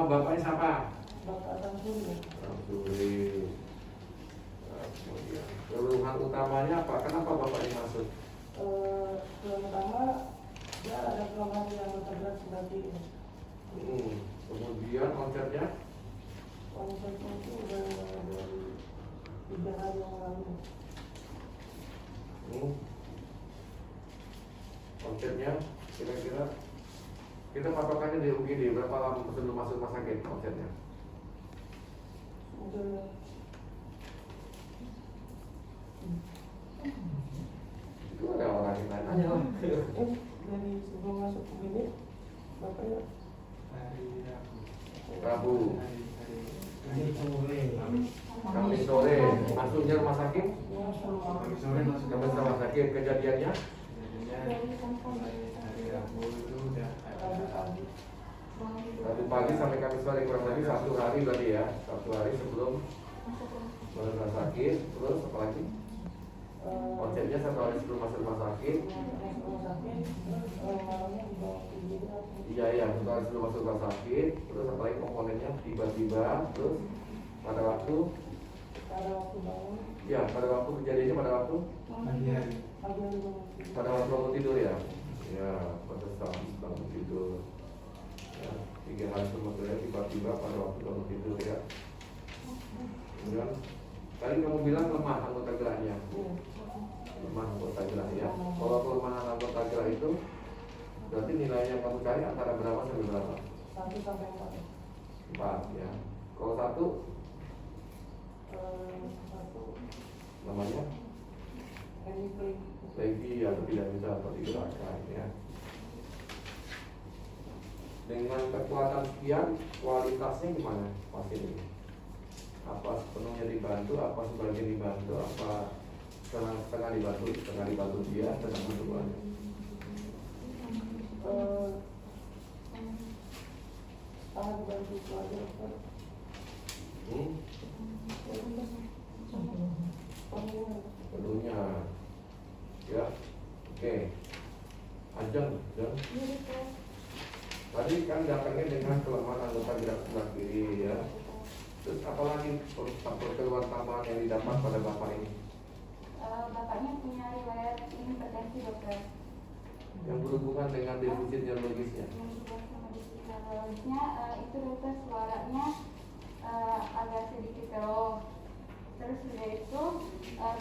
bapaknya siapa? Bapak Samsuri. Samsuri. Nah, kemudian keluhan utamanya apa? Kenapa bapaknya masuk? Pertama dia ada kelemahan yang terberat seperti ini. Kemudian konsepnya? Konsepnya itu udah dari 3 hari yang lalu. Konsepnya kira-kira kita patokannya di UGD berapa lama sebelum masuk rumah sakit konsepnya? Udah Itu ada orang yang nanya. dari sebelum masuk ke sini bapaknya Rabu. Kamis Kamis sore masuknya rumah sakit. Kamis sore masuk Kamis rumah sakit kejadiannya. hari Rabu itu udah pagi. Rabu pagi sampai Kamis sore kurang lebih 1 hari berarti ya. 1 hari sebelum masuk rumah sakit. Terus apa lagi? Konsepnya 1 hari sebelum masuk rumah sakit. Malamnya dibawa ke IGD. Iya, 1 hari sebelum masuk rumah sakit. Terus apa lagi komponennya? Tiba-tiba terus pada waktu bangun ya pada waktu kejadiannya pada waktu pagi hari. pagi hari bangun. pada waktu bangun tidur ya. Ya pada saat bangun tidur. Ya, 3 hari sebelumnya tiba-tiba pada waktu bangun tidur ya. Kemudian tadi kamu bilang lemah anggota geraknya. Lemah anggota gerak ya. Kalau kelemahan anggota gerak itu berarti nilainya kamu cari antara berapa sampai berapa? 1 sampai 4. 4 ya. Kalau 1 namanya lagi atau tidak bisa atau digerakkan ya. Dengan kekuatan sekian kualitasnya gimana pasien ini? Apa sepenuhnya dibantu, apa sebagian dibantu, apa setengah dibantu dia, setengah bantuannya. Sangat dibantu keluarga dokter. Perlunya ya. Oke. Ajeng. Tadi kan datangnya dengan kelemahan anggota gerak sebelah kiri ya. Terus apalagi faktor keluar tambahan yang didapat pada bapak ini? Bapaknya punya riwayat hipertensi dokter. Yang berhubungan dengan defisit neurologisnya. Neurologisnya itu dokter suaranya agak sedikit keroh. Terus sudah itu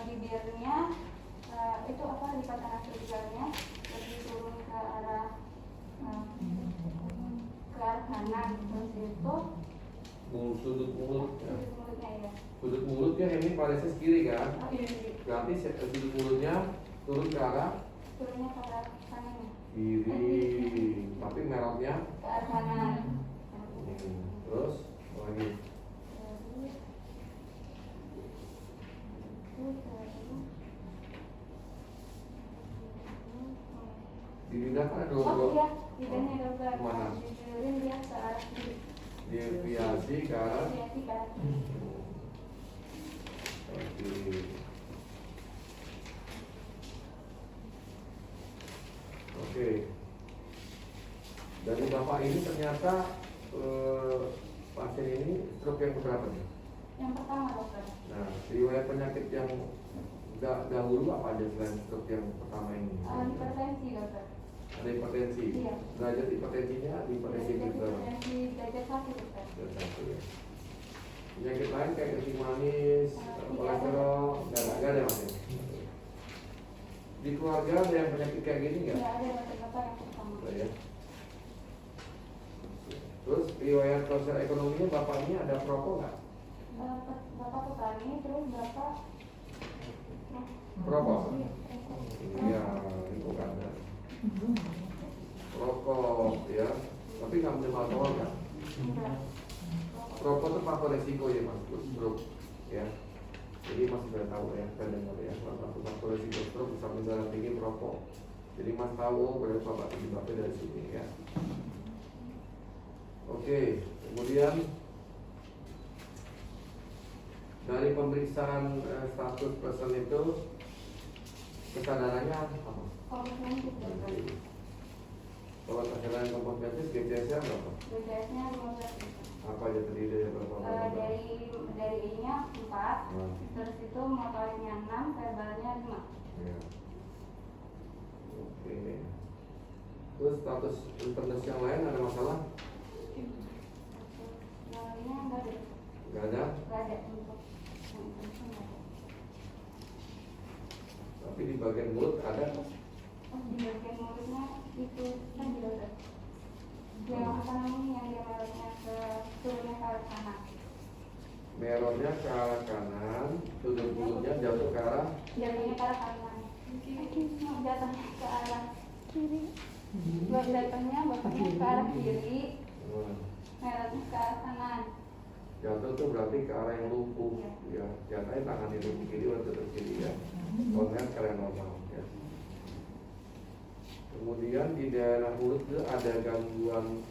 bibirnya itu apa lipatan nasogenitalnya lebih turun ke arah kanan. Terus itu Sudut mulutnya. mulutnya ya. Sudut mulutnya ini paresnya kiri kan? Oh, iya. Berarti sudut mulutnya turun ke arah Turunnya ke arah kanan. kiri, tapi merahnya Ke arah kanan. terus apa lagi? Di lidah kan ada Oh iya, lidahnya dokter. Mana? Ditidurin dia ke arah kiri. Deviasi ke arah Deviasi ke arah kiri. kiri. Oke. Dari bapak ini ternyata pasien ini stroke yang keberapa nih? Yang pertama dokter. Nah, riwayat penyakit yang dahulu apa aja selain stroke yang pertama ini? Hipertensi dokter. Ada hipertensi. Iya. Derajat hipertensinya hipertensi juga. Hipertensi derajat 1 dokter. Derajat 1 ya. Penyakit lain kayak kencing manis, kolesterol, nggak ada mas ya? Di keluarga ada yang penyakit kayak gini nggak? Tidak ada dokter bapak yang pertama. Ada ya. Terus riwayat sosial ekonominya bapaknya ada perokok nggak? Bapak petani, terus bapak Perokok? Iya, itu kan. Rokok ya, tapi nggak minum alkohol kan? Rokok itu faktor resiko ya mas, stroke ya. Jadi mas sudah tahu ya, saya dengar ya, salah satu faktor resiko stroke bisa mendarah tinggi merokok. Jadi mas tahu berarti bapak penyebabnya dari sini ya. Oke, kemudian dari pemeriksaan status person itu kesadarannya apa? komprehensif dokter. Kalau kesadaran komprehensif BCS-nya berapa? BPS-nya 15. aja terdiri dari berapa? Dari I-nya 4, Nah, terus itu motoriknya 6, verbalnya 5. ya. Oke. Terus status internet yang lain ada masalah? Lainnya enggak ada. Nggak ada. Enggak ada untuk yang itu enggak ada. Tapi di bagian mulut ada. Oh, di bagian mulutnya itu kan juga ada. Yang apa namanya yang dia merotnya ke turunnya ke arah kanan. Merahnya ke arah kanan, sudut mulutnya jatuh ke arah. Jatuhnya ke arah kanan. Jatuhnya ke arah kiri. Jatuhnya bapaknya ke arah kiri. Nah, Merotnya ke arah kanan. jatuh tuh berarti ke arah yang lumpuh. Ya, jatuhnya tangan ini ke kiri atau ke kiri ya. Konten kalian normal ya. Kemudian di daerah mulut itu ada gangguan.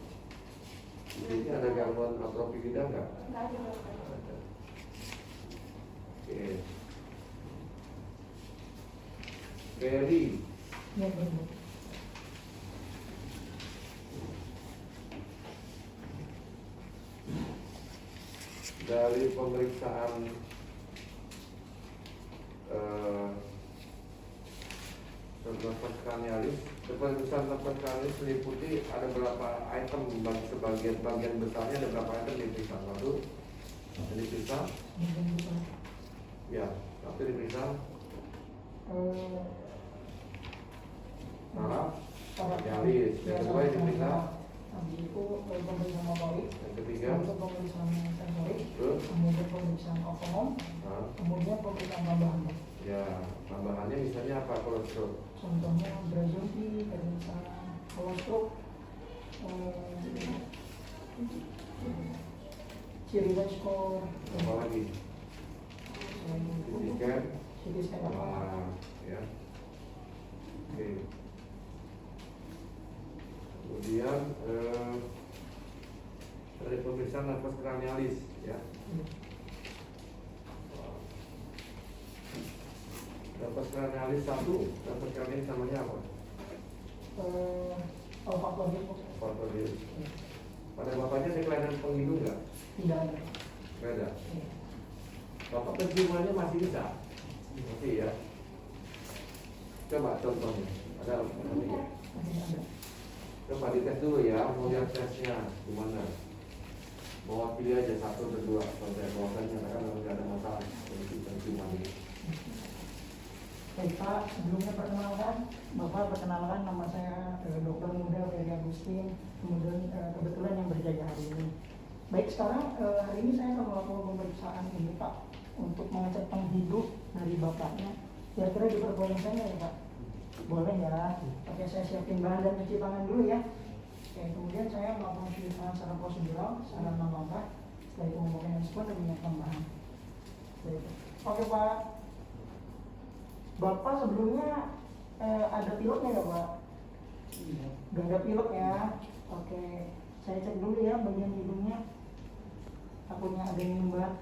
Jadi ada gangguan atrofi lidah nggak? Enggak ada dokter. Ada. Oke. Ferry, Ya, Bu. dari pemeriksaan nafas kranialis, pemeriksaan nafas kranialis meliputi ada berapa item, bagian besarnya ada berapa item diperiksa. Lalu yang diperiksa, ya, satu diperiksa saraf kranialis, yang kedua diperiksa, Habis itu pemeriksaan motorik, yang ketiga, untuk pemeriksaan sensorik, terus, kemudian pemeriksaan otonom, nah, kemudian pemeriksaan tambahan. ya, tambahannya misalnya apa kalau stroke? Contohnya Brazilti, pemeriksaan kolostrum, ciri skor, Apa lagi? CT scan, CT scan apa? nah, ya, oke. Kemudian dari pemeriksaan nafas kranialis, ya. Nafas kranialis satu, nafas kranialis namanya apa? Olfaktor itu Faktorius. Pada bapaknya ada kelainan penghidung nggak? tidak ada. Nggak ada. Iya. Bapak penciumannya masih bisa? Masih ya. Coba contohnya. Ada ini ya? Masih ada. Coba dites dulu ya, mau lihat tesnya gimana? Mewakili aja satu atau dua, sampai bahwasannya nyatakan nggak ada masalah dari penciuman ini. Baik Pak, sebelumnya Bapak perkenalkan nama saya Dr. Muda Ferry Agustin, kemudian kebetulan yang berjaga hari ini. Baik, sekarang hari ini saya akan melakukan pemeriksaan ini Pak, untuk mengecek penghidup dari Bapaknya. Kira-kira diperbolehkan ya Pak? Boleh ya. Oke, saya siapin bahan dan cuci tangan dulu ya. Oke, kemudian saya melakukan cuci tangan secara prosedural, secara non-kontak. Setelah itu memberikan respon dan menyiapkan bahan. Baik. Oke Pak. Bapak sebelumnya ada pileknya nggak Pak? Iya. Nggak ada pilek ya. Oke, saya cek dulu ya bagian hidungnya. Takutnya ada yang nyumbat.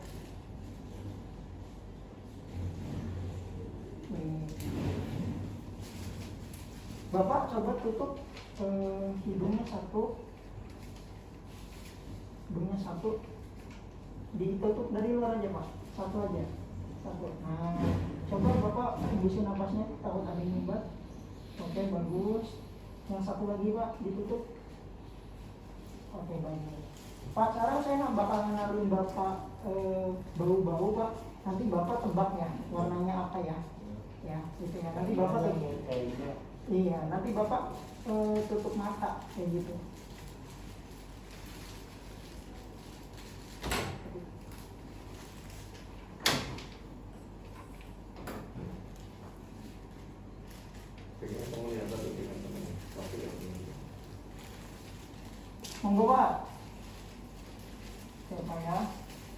Bapak coba tutup hidungnya satu. Hidungnya satu. Ditutup dari luar aja Pak. Satu aja. Satu. Nah, coba Bapak hembusin napasnya, takut ada yang nyumbat. Oke, bagus. Yang satu lagi Pak, ditutup. Oke, bagus. Pak, sekarang saya nggak bakal ngenalin Bapak bau-bau Pak. Nanti Bapak tebak ya, warnanya apa ya. Ya, gitu ya. Nanti Bapak iya, nanti Bapak tutup mata kayak gitu. Kayaknya kamu lihat satu dengan teman, tapi ya ini. Monggo Pak. Oke Pak ya.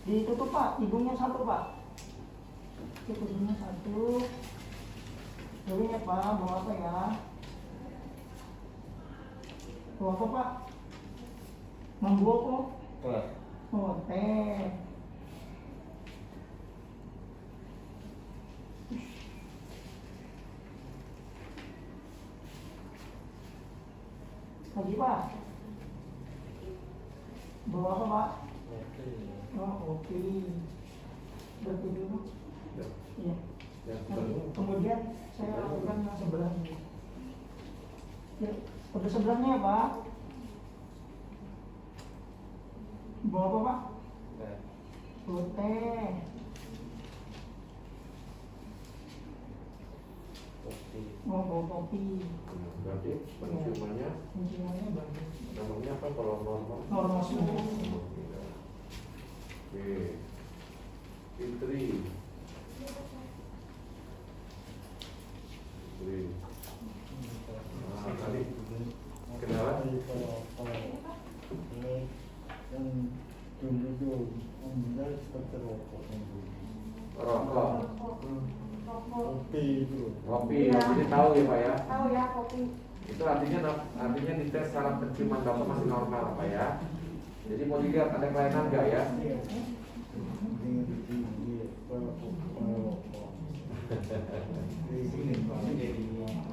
Ditutup Pak, hidungnya satu Pak. Tutup hidungnya satu. Dulu ya Pak, bawa apa ya? Bawa apa Pak? Mambu apa? Oh, teh. Lagi Pak. Bawa apa Pak? Oh, oke. Berarti dulu. Ya. Iya. Ya, Nah, kemudian saya lakukan yang sebelahnya. Ya, pada sebelahnya ya, Pak. Bawa apa, Pak? Teh. Mau bawa kopi. Berarti penciumannya Penciumannya bagus. namanya apa kalau normal? Normal semua. Oke. Fitri. Fitri. Nah, tadi kenalan. Ini yang dulu tuh ambilnya seperti rokok Rokok. kopi itu. Kopi, jadi tahu ya Pak ya? Tahu ya kopi. Itu artinya dites saraf penciuman Bapak masih normal Pak ya? Jadi mau dilihat ada kelainan nggak ya?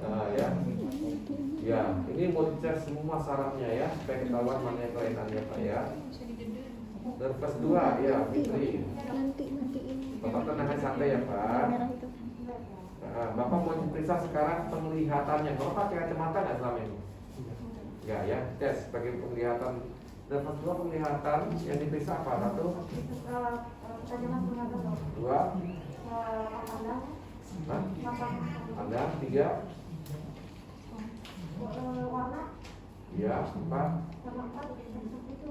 Nah, ya. Ya, ini mau dicek semua sarafnya ya, supaya ketahuan mana yang kelainannya Pak ya. Nervous 2 ya, Fitri. Nanti ini Bapak tenang santai ya Pak. merah itu. Nah, Bapak mau diperiksa sekarang penglihatannya. Bapak pakai kacamata nggak selama ini? Enggak ya, tes sebagai penglihatan. Nervous 2 penglihatan yang diperiksa apa? 1, Ketajaman penglihatan. 2, Pandang. Anda 3, Warna. ya 4, Warna 4 seperti itu.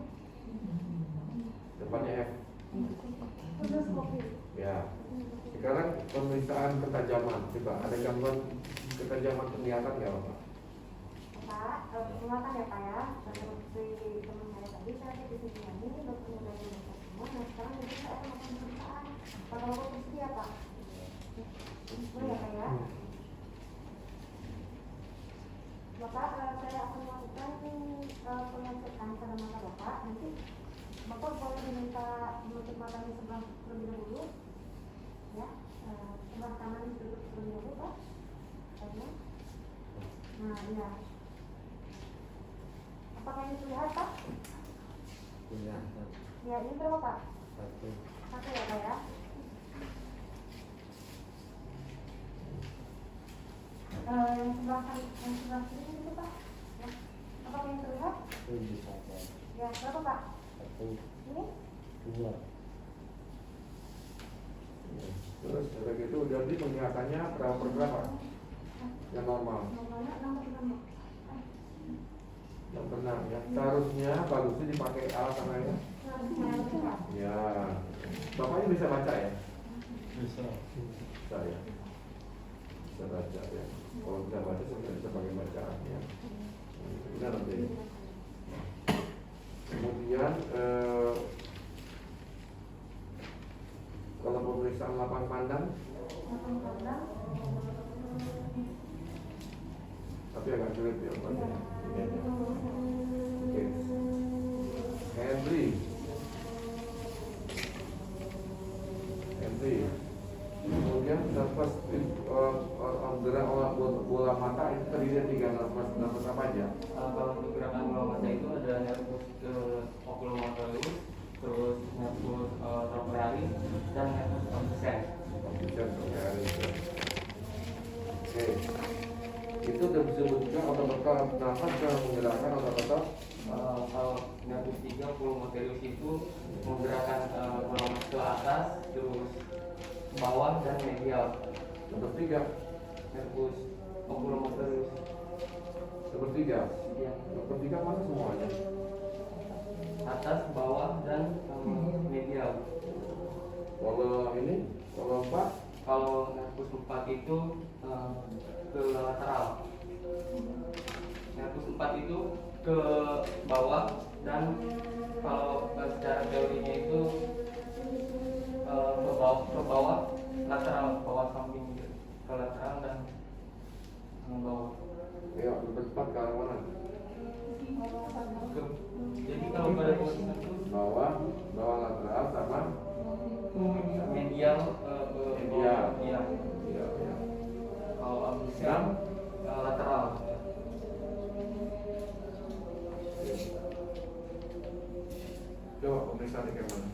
depannya F. Terus kopi. Ya. Sekarang pemeriksaan ketajaman. Coba ada gangguan ketajaman penglihatan nggak Bapak? Pak, penglihatan ya Pak ya. Seperti teman saya tadi, saya di sini ini dokter udah memeriksa semua. Nah sekarang jadi saya akan melakukan pemeriksaan. Pak kalau posisi ya Pak. Boleh ya Pak ya. Bapak, saya akan melakukan pengecekan pada mata Bapak. Nanti Bapak boleh diminta menutup matanya sebelah terlebih dahulu. Ya, sebelah kanan ditutup terlebih dahulu Pak. Nah, iya. Apakah ini terlihat Pak? Punya Ya, ini berapa Pak? satu. Satu ya Pak ya. Yang sebelah kiri itu Pak. Ya. Apakah ini terlihat? Itu bisa Pak. Ya, berapa Pak? Satu, Ini? dua. Terus udah gitu udah di penglihatannya berapa per berapa? Yang normal. Normalnya 6/6. Yang benar ya. Seharusnya bagusnya dipakai alat namanya. Nah, Ya. Bapaknya bisa baca ya? Bisa. Bisa ya. Bisa baca ya. Kalau bisa baca sebenarnya bisa pakai bacaan ya. Benar nanti. Kemudian kalau pemeriksaan lapang pandang tapi agak sulit ya Pak. Oke. Henry. Kemudian nervous gerak bola mata itu terdiri dari 3 nervous apa aja? Kalau untuk gerakan bola mata itu ada nervus oculomotorius, terus nervus trochlearis dan nervus abscens. Bisa Oke. Itu udah disebutkan otot-otot nafas yang menggerakkan otot-otot. Kalau nervus 3 oculomotorius itu menggerakkan bola mata ke atas, terus bawah dan medial. Nomor 3, Nervus oculomotorius. nomor 3. Ya. Nomor 3 mana semuanya? Atas, bawah dan medial. Kalau ini, kalau 4, Kalau nervus 4 itu ke lateral. Nervus 4 itu ke bawah dan kalau secara teorinya itu ke bawah lateral, bawah samping ke lateral dan bawah. ya lebih cepat ke arah mana? Jadi kalau pada posisi itu Bawah lateral sama medial ke Medial. iya. ya. Kalau absen lateral. Coba pemeriksaan kayak mana?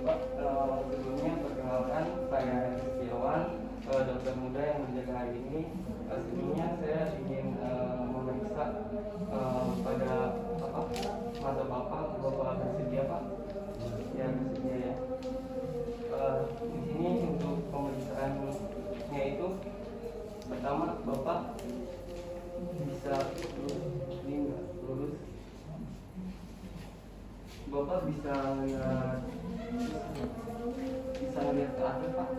Bapak, sebelumnya perkenalkan saya Setiawan, dokter muda yang menjaga hari ini. Sebelumnya saya ingin memeriksa pada mata bapak bersedia Pak? Ya bersedia ya. Di sini untuk pemeriksaannya itu pertama bapak bisa lurus. Bapak bisa lihat ke atas Pak.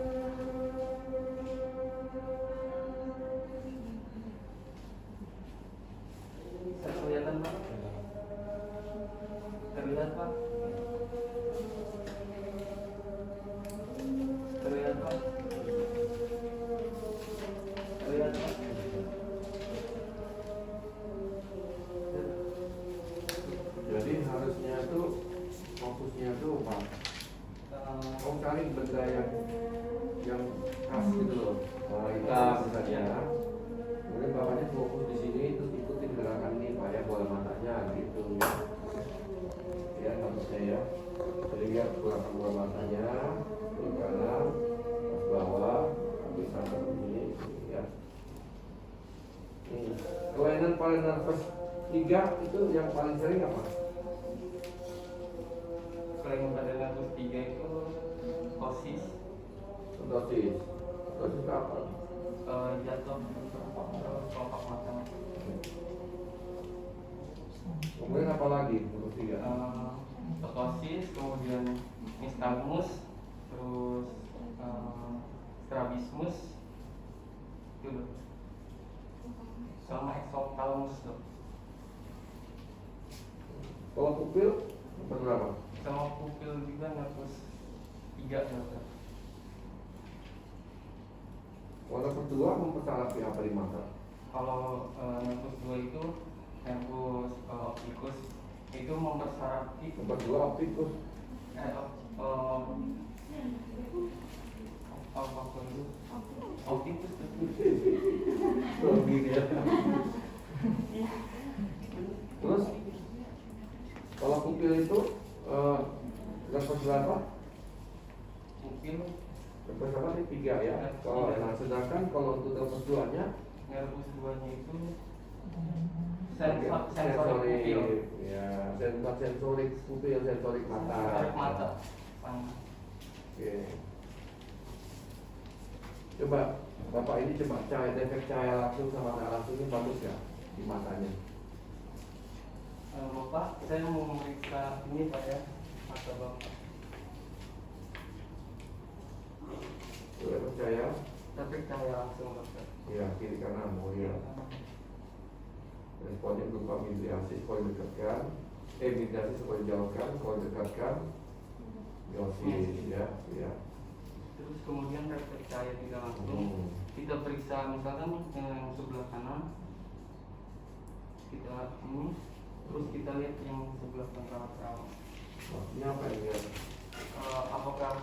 Bisa kelihatan Pak? Terlihat Pak? Terlihat Pak? Terlihat Pak? Jadi harusnya tuh fokusnya tuh Pak, kamu cari benda yang khas gitu loh, hitam misalnya. Kemudian bapaknya fokus di sini, terus ikutin gerakan ini Pak ya, bola matanya gitu. Ya harusnya ya. Jadi lihat gerakan bola matanya, ke kanan, ke bawah, bisa seperti ini ya. Kelainan paling nervous 3 itu yang paling sering apa? Kelainan pada nervus 3 itu kosis, Dosis apa? jatuh kelopak mata. Kemudian apa lagi? Nomor 3. Ptosis, kemudian nystagmus, terus strabismus, itu loh. Sama exophthalmus loh. Kalau pupil berapa? Sama pupil juga nervus 3 dokter. Kalau nomor 2 mempersalapi apa di mata? Kalau nervus 2 itu nervus opticus, itu mempersarapi Nomor 2 optikus. opticus Lebih ya. Terus kalau pupil itu nervous berapa? pupil Nervous berapa nih? 3 ya. Kalau sedangkan kalau untuk nervous 2-nya nervus 2-nya itu sensorik pupil, ya, sensorik pupil, sensorik mata. sensorik mata. Oke. Coba Bapak ini coba efek cahaya langsung sama tak langsung ini bagus ya di matanya. Bapak, saya mau memeriksa ini Pak ya, mata Bapak. Coba percaya. Efek cahaya langsung dokter. Ya, kiri kanan mau lihat. Responnya berupa midriasis kalau didekatkan, midriasis kalau dijauhkan, kalau didekatkan, miosis ya. Terus kemudian efek cahaya tidak langsung. Kita periksa misalkan yang sebelah kanan, kita ini, terus kita lihat yang sebelah kanan. Maksudnya apa ini ya? Apakah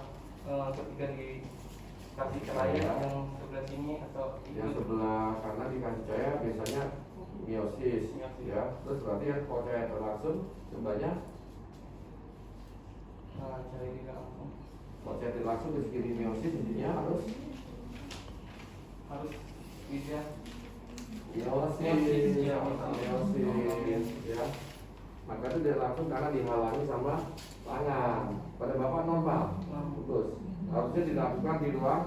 ketika dikasih cahaya yang sebelah sini atau Yang sebelah kanan dikasih cahaya biasanya miosis ya. Terus berarti yang kalau cahaya langsung combanya cahaya tidak langsung. kalau cahaya langsung di kiri miosis intinya harus bisa miosis ya. Maka itu tidak langsung karena dihalangi sama tangan. Pada Bapak normal, putus. Harusnya dilakukan di ruang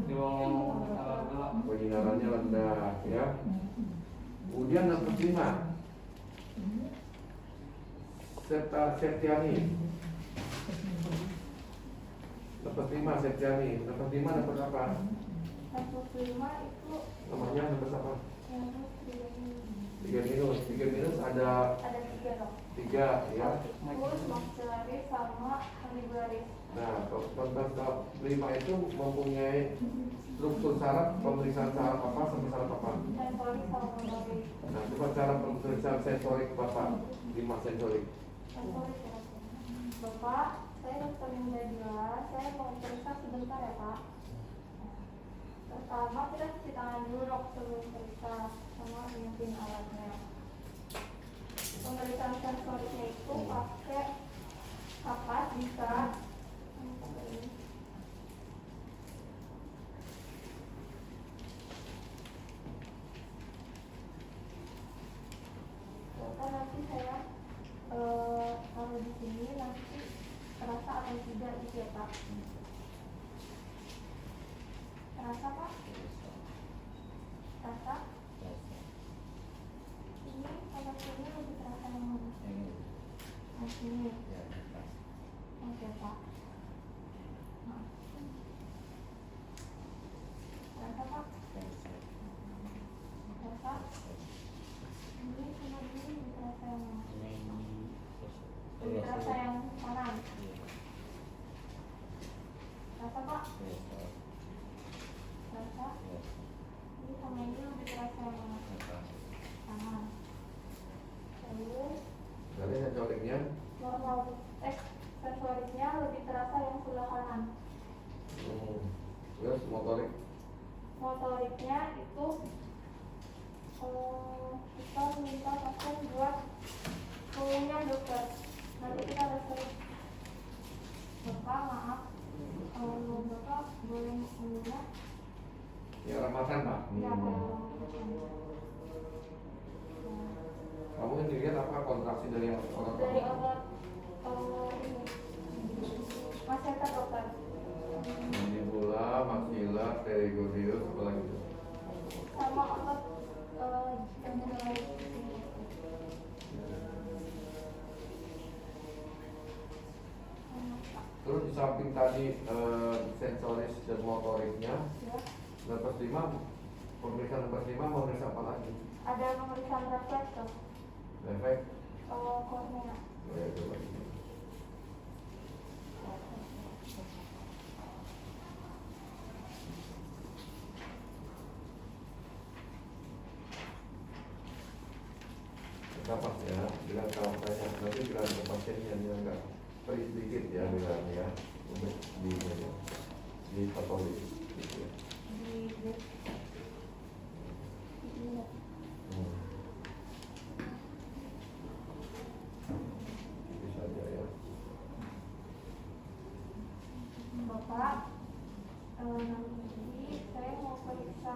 yang gelap. penyinarannya rendah ya. Kemudian yang kelima, Septiani. Nomor 5 Septiani. Nomor 5 dapat apa? Nervus 5 itu Namanya dapat apa? nervus 3 minus ada 3 dok. 3 ya. Terus maxillaris sama mandibuloris. Nah, kalau 5 itu mempunyai struktur saraf, pemeriksaan saraf apa sampai saraf apa? Sensorik sama motorik. Nah, coba cara pemeriksaan sensorik Bapak 5 sensorik. Sensorik ya. Bapak, saya dokter Linda Dila, saya mau periksa sebentar ya Pak. Pertama kita cuci tangan dulu dok sebelum periksa sama nyiapin alatnya. Pemeriksaan sensoriknya itu pakai kapas bisa. Maka nanti saya taruh di sini, nanti terasa atau tidak gitu ya Pak. Terasa Pak? Terasa? Ini kalau sini lebih terasa yang mana? Yang sini. Oke Pak. Nah. Terasa Pak? Terasa? Ini sama ini lebih terasa yang mana? Lebih terasa yang kanan. Terasa Pak? Terasa? Ini sama ini lebih terasa yang mana? Kanan. Terus Jadi sensoriknya normal sensoriknya lebih terasa yang sebelah kanan. terus motorik Motoriknya itu kita minta pasien buat pulangnya dokter. Nanti kita refer. Bapak maaf, kalau Bapak boleh minta ya ramasan Pak. ya Kamu yang dilihat apa kontraksi dari yang orang dari otot ini masih dokter. mandibula, maxilla, pterygoideus, apa lagi itu? Sama otot yang mulai Terus di samping tadi sensoris dan motoriknya, ya. nomor 5, pemeriksaan nomor 5 mau periksa apa lagi? Ada pemeriksaan refleks tuh, Efek? kornea. Ya, itu lagi. Kapas ya, bilang kalau tanya nanti bilang ke pasiennya dia enggak perih sedikit ya bilang ya untuk di patolis gitu ya. Itu saja ya. Bapak, nanti saya mau periksa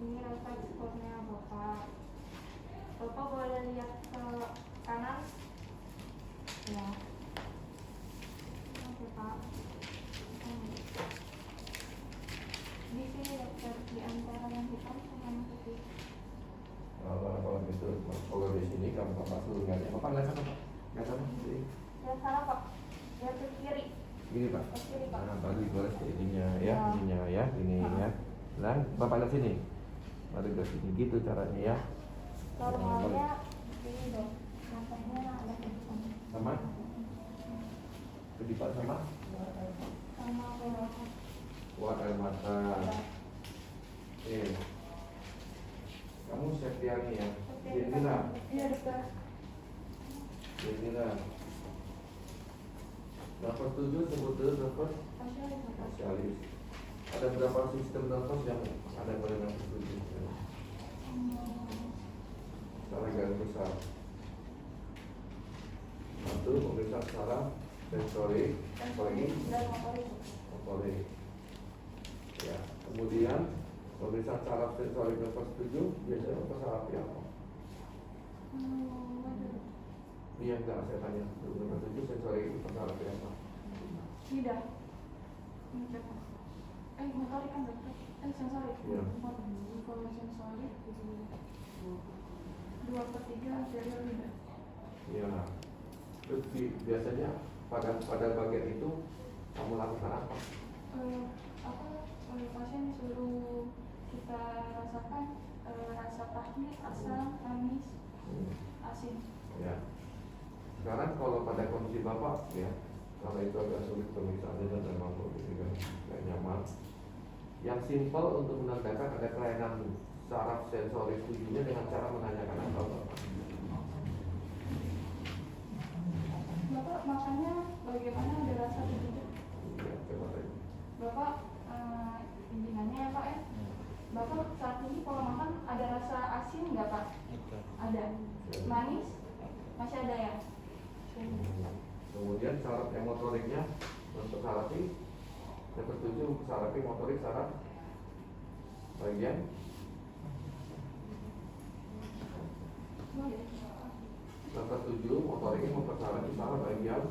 ini refleks kornea Bapak. Bapak boleh lihat ke kanan? Ya. Oke Pak. Di sini dokter, di antara yang hitam sama yang putih. Kalau gitu, kalau di sini kamu kapas dulu nggak ya? Bapak nggak sana Pak, nggak sana. Jadi, Yang sana Pak, yang ke kiri. gini Pak. Ke kiri Pak. Nah, baru digores ke ininya ya, Ya. ininya ya, ini ya. Dan Bapak lihat sini, baru ke sini gitu caranya ya. Normalnya ini dong, matanya ada hitam. Sama? Kedipan sama? Sama berapa? Kuat air mata. Kamu Septiani ya? Inilah, Iya dokter. inilah. Nafas 7 sebut dulu nafas Spesialis dokter. spesialis. Ada berapa sistem nafas yang ada pada nafas 7? Secara garis besar. Satu, pemirsa secara sensorik, apalagi Dan motorik. motorik. Ya, kemudian pemirsa saraf sensorik nafas 7 biasanya apa saraf yang apa? Iya enggak, saya tanya. Nafas 7 sensorik itu saraf yang apa? Tidak. Motorik kan dokter. Sensorik. Iya. Kalau sensorik itu 2/3 anterior lidah. Iya. Terus biasanya pada bagian itu kamu lakukan apa? Pasien disuruh kita rasakan rasa pahit, asam, manis, asin. Ya. Sekarang kalau pada kondisi bapak ya, kalau itu agak sulit pemeriksaannya dan memang gitu kan nggak nyaman. Yang simpel untuk menandakan ada kelainan saraf sensorik tujuhnya dengan cara menanyakan apa bapak. Bapak makannya bagaimana, ada rasa begitu? Ya, coba tanya. Bapak intinya ya Pak ya. Bapak saat ini kalau makan ada rasa asin nggak Pak? Ada Ada. Manis? Masih ada ya? Kemudian syarat yang motoriknya untuk sarapi yang ketujuh sarapi motorik syarat bagian yang ketujuh motoriknya mempersyarat syarat bagian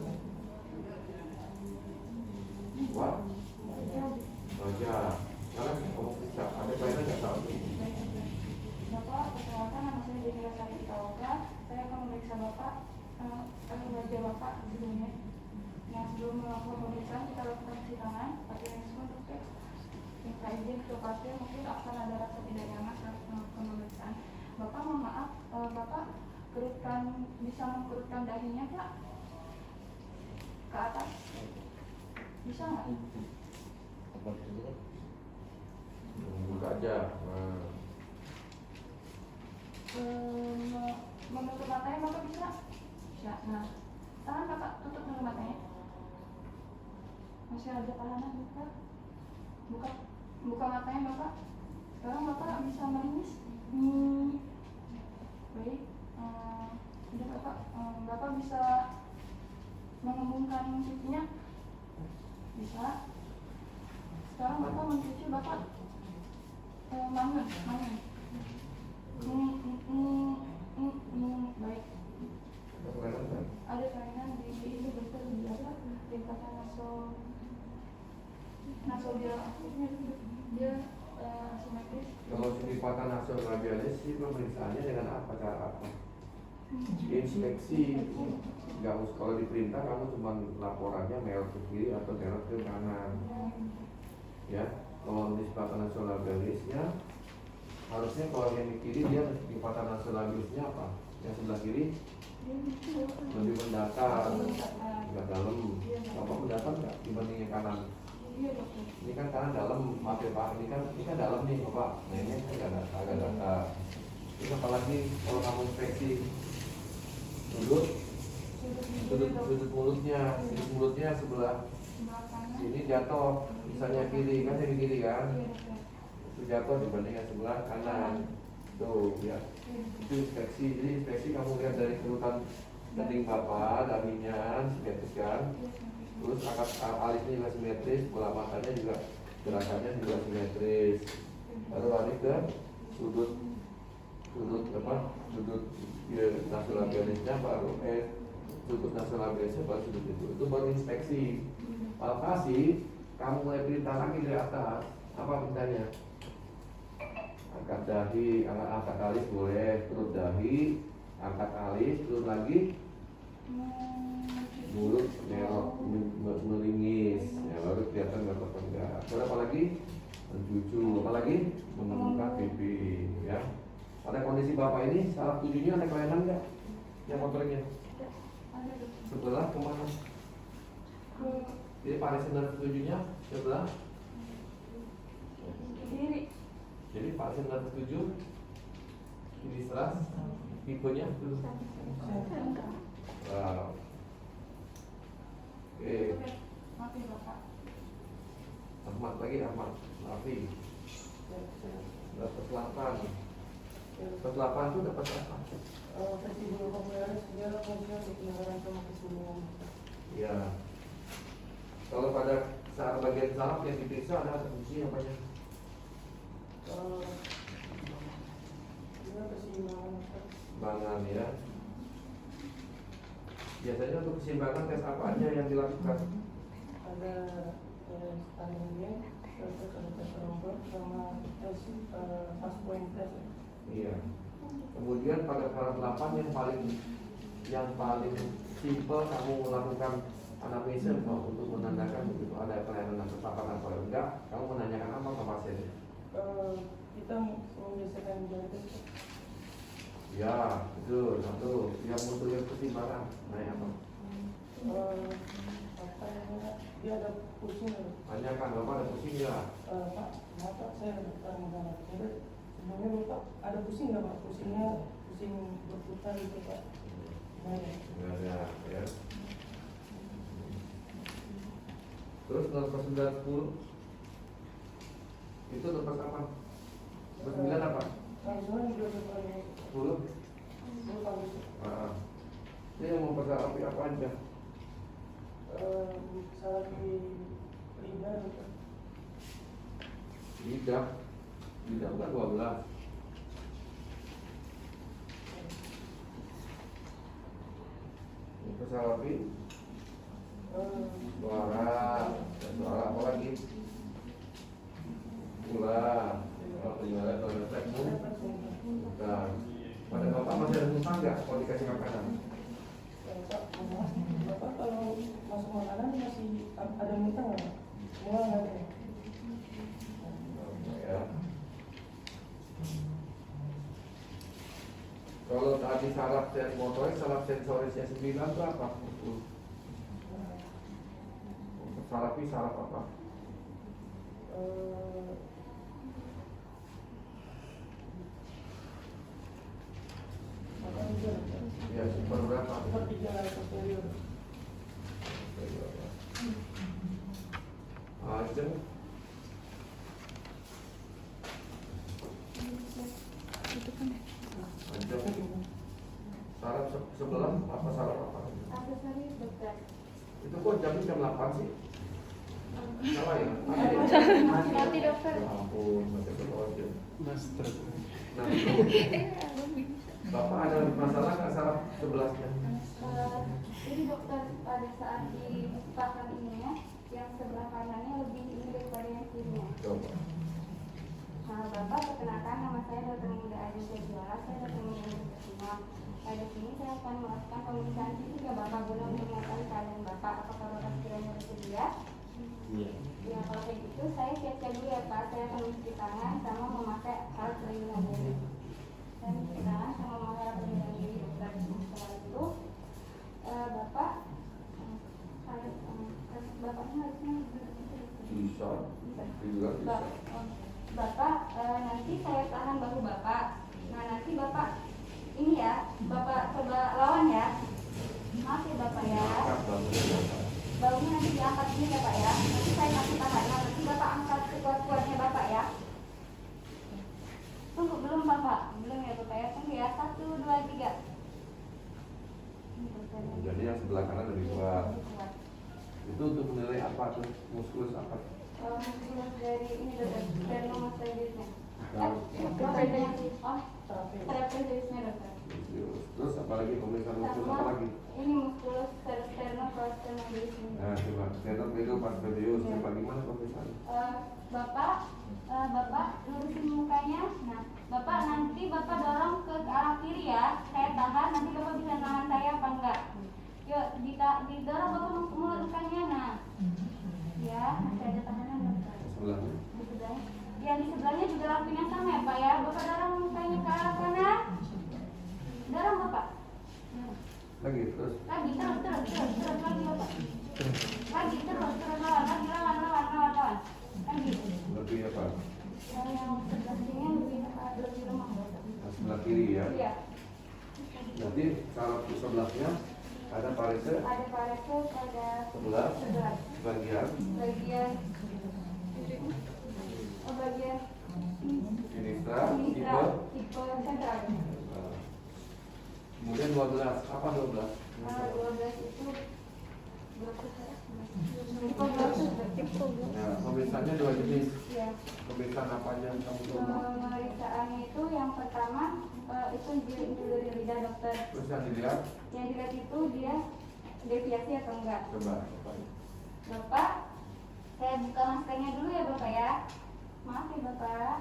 wajah karena kamu bisa ada kaitan nggak tahu Bapak, perkenalkan nama saya Denira Sari Pitaloka. Saya akan memeriksa Bapak, wajah Bapak sebelumnya. Nah, sebelum melakukan pemeriksaan kita lakukan cuci tangan pakai mekanisme untuk cek. Minta izin ke pasien mungkin akan ada rasa tidak nyaman saat melakukan pemeriksaan. Bapak, mohon maaf, Bapak bisa mengkerutkan dahinya Pak ke atas? Bisa nggak? buka aja Menutup matanya Bapak bisa? Bisa. Nah, tangan Bapak tutup dulu matanya. Masih ada tahanan buka matanya Bapak. Sekarang Bapak bisa meringis. Baik. Udah Bapak, Bapak bisa mengembungkan pipinya. Bisa. Sekarang Bapak mencuci Bapak mangan. Baik. Ada kelainan di ini betul di apa? Lipatan dia asimetris. kalau lipatan nasolabialis sih pemeriksaannya dengan apa cara apa inspeksi nggak usah kalau diperintah kamu cuma laporannya merah ke kiri atau merah ke kanan ya kalau lipatan nasolabialisnya harusnya kalau yang di kiri dia lipatan nasolabialisnya apa yang sebelah kiri lebih mendatar nggak dalam apa mendatar nggak dibanding yang kanan ini kan kanan dalam maaf ya Pak ini kan dalam nih Bapak nah ini kan agak datar ini apalagi kalau kamu inspeksi sudut mulutnya sebelah sini jatuh misalnya kiri kan dari kiri kan itu jatuh dibanding yang sebelah kanan tuh ya itu inspeksi jadi inspeksi kamu lihat dari kerutan kening Bapak dahinya simetris kan terus akad alisnya juga simetris bola matanya juga gerakannya juga simetris lalu balik ke sudut ya, nasolabialisnya baru sudut nasolabialisnya baru sudut itu baru inspeksi palpasi kamu mulai perintah lagi dari atas apa perintahnya angkat dahi, angkat alis boleh, turut dahi, angkat alis, turut lagi mulut merok meringis, ya baru kelihatan nggak terpenggak. Terus apa lagi? Mencucu, apa lagi? Membuka pipi, ya. Pada kondisi Bapak ini, saraf tujuhnya ada kelainan nggak? Yang motoriknya? Sebelah kemana? Jadi parisan saraf tujuhnya sebelah Kiri. jadi parisan saraf tujuh ini seras, tipenya wow. Oke, Maaf ya Bapak. Ahmad lagi Ahmad, Rafi. Dapat 8. Dapat 8 itu dapat apa? Fleksibel popularis dia fungsinya untuk pendengaran sama kesembuhan. Iya. Kalau pada saat bagian saraf yang diperiksa ada fungsi apa ya? Dia keseimbangan. Keseimbangan ya. Biasanya untuk keseimbangan tes apa aja yang dilakukan? Ada standingnya, terus ada tes romper sama tes fast point test. Iya. Kemudian pada syarat 8 yang paling simple kamu melakukan anamnesis untuk menandakan begitu ada kelainan kesabaran atau enggak, kamu menanyakan apa ke pasien? Kita membiasakan diabetes. Ya, betul. Satu, yang muncul yang keseimbangan. Nah, apa? Apa namanya? Dia ada pusing. Tanyakan, Bapak ada pusing nggak? Pak, mata saya ada tekanan. Sebenarnya Bapak ada pusing nggak Pak? Pusingnya pusing berputar gitu Pak. Nggak ada, ya. Terus lepas 9 10 itu lepas apa? Lepas 9 apa? Langsung juga seperti 10 Ah. Ini yang mau persarapi apa aja? Salah di lidah dokter. Lidah bukan 12. Ini persarapi suara apa lagi? Gula, penjualan atau refleksmu. Nah, pada bapak masih ada muntah nggak kalau dikasih makanan? Bapak kalau masuk makanan masih ada muntah nggak? Mual nggak ada? Ya. Kalau tadi saraf motorik, saraf sensorisnya 9 berapa? Sarapi saraf apa? Ya, super berapa? Super 3 superior. Ajeng. Ajeng. Saraf sebelah apa saraf apa? Aksesoris dokter. Itu kok jamnya jam 8 sih? Salah ya? Nanti dokter. Ya ampun, macam itu aja. Master. Nah, Bapak ada masalah nggak saraf sebelahnya? Jadi dokter pada saat dipasang ininya, yang sebelah kanannya lebih ini daripada yang kirinya. Coba. Nah, Bapak perkenalkan, nama saya Dr. Muda Ayu Sejuara, saya Dr. Muda Universitas. Pada sini saya akan melakukan pemeriksaan fisik ke Bapak guna untuk mengetahui keadaan Bapak. Apakah Bapak sekiranya bersedia? Iya. Ya, kalau kayak gitu saya siap-siap dulu ya Pak. Saya akan mencuci tangan sama memakai alat pelindung diri. Saya mencuci tangan sama memakai alat pelindung diri dokter. Setelah itu Bapak Bapaknya harusnya Bisa. Juga bisa. Bapak nanti saya tahan bahu Bapak. Nah nanti Bapak ini ya, Bapak coba lawan ya. Maaf ya Bapak ya. Angkat bangunnya Bapak. Bahunya nanti diangkat ini ya Pak ya. Nanti saya kasih tahan. Nah, nanti Bapak angkat sekuat-kuatnya Bapak ya. Tunggu belum Bapak? Belum ya Bapak ya. Tunggu ya. 1, 2, 3. Jadi yang sebelah kanan lebih kuat. Itu untuk menilai apa tuh? Muskulus apa? Muskulus dari ini dokter. Dari nomor stabilusnya. Nah, Trapeziusnya dokter. terus apa lagi pemeriksaan muskulus apa lagi? Ini muskulus sternocleidomastoideus. Nah, coba sternocleidomastoideus. Coba gimana pemeriksaan? Bapak lurusin mukanya. Nah, Bapak nanti Bapak dorong ke arah kiri ya. Saya tahan, nanti Bapak bisa nahan saya apa enggak? Yuk, didorong Bapak meluruskannya. Nah, ya, masih ada tahanan dokter. Sebelahnya. Di sebelahnya. Yang di sebelahnya juga lakuin yang sama ya Pak ya. Bapak dorong mukanya ke arah kanan. Dorong Bapak. Lagi terus. Lagi terus lagi Bapak. Lagi terus lawan. Lagi. Lebih apa? Yang sebelah sini lebih lemah. Nah, sebelah kiri ya. Iya. Nanti saraf di sebelahnya ada parese Ada parese pada sebelah sebelah bagian bagian sinistra sinistra, tipe. tipe sentral. Kemudian 12 apa 12? 12 itu berapa? Nah, pemeriksaannya 2 jenis. Ya. Pemeriksaan apa aja kamu coba? Pemeriksaannya itu yang pertama itu dari lidah dokter. Terus yang dilihat Yang dilihat itu dia deviasi atau enggak. coba. Bapak, saya buka maskernya dulu ya Bapak ya. Maaf ya Bapak.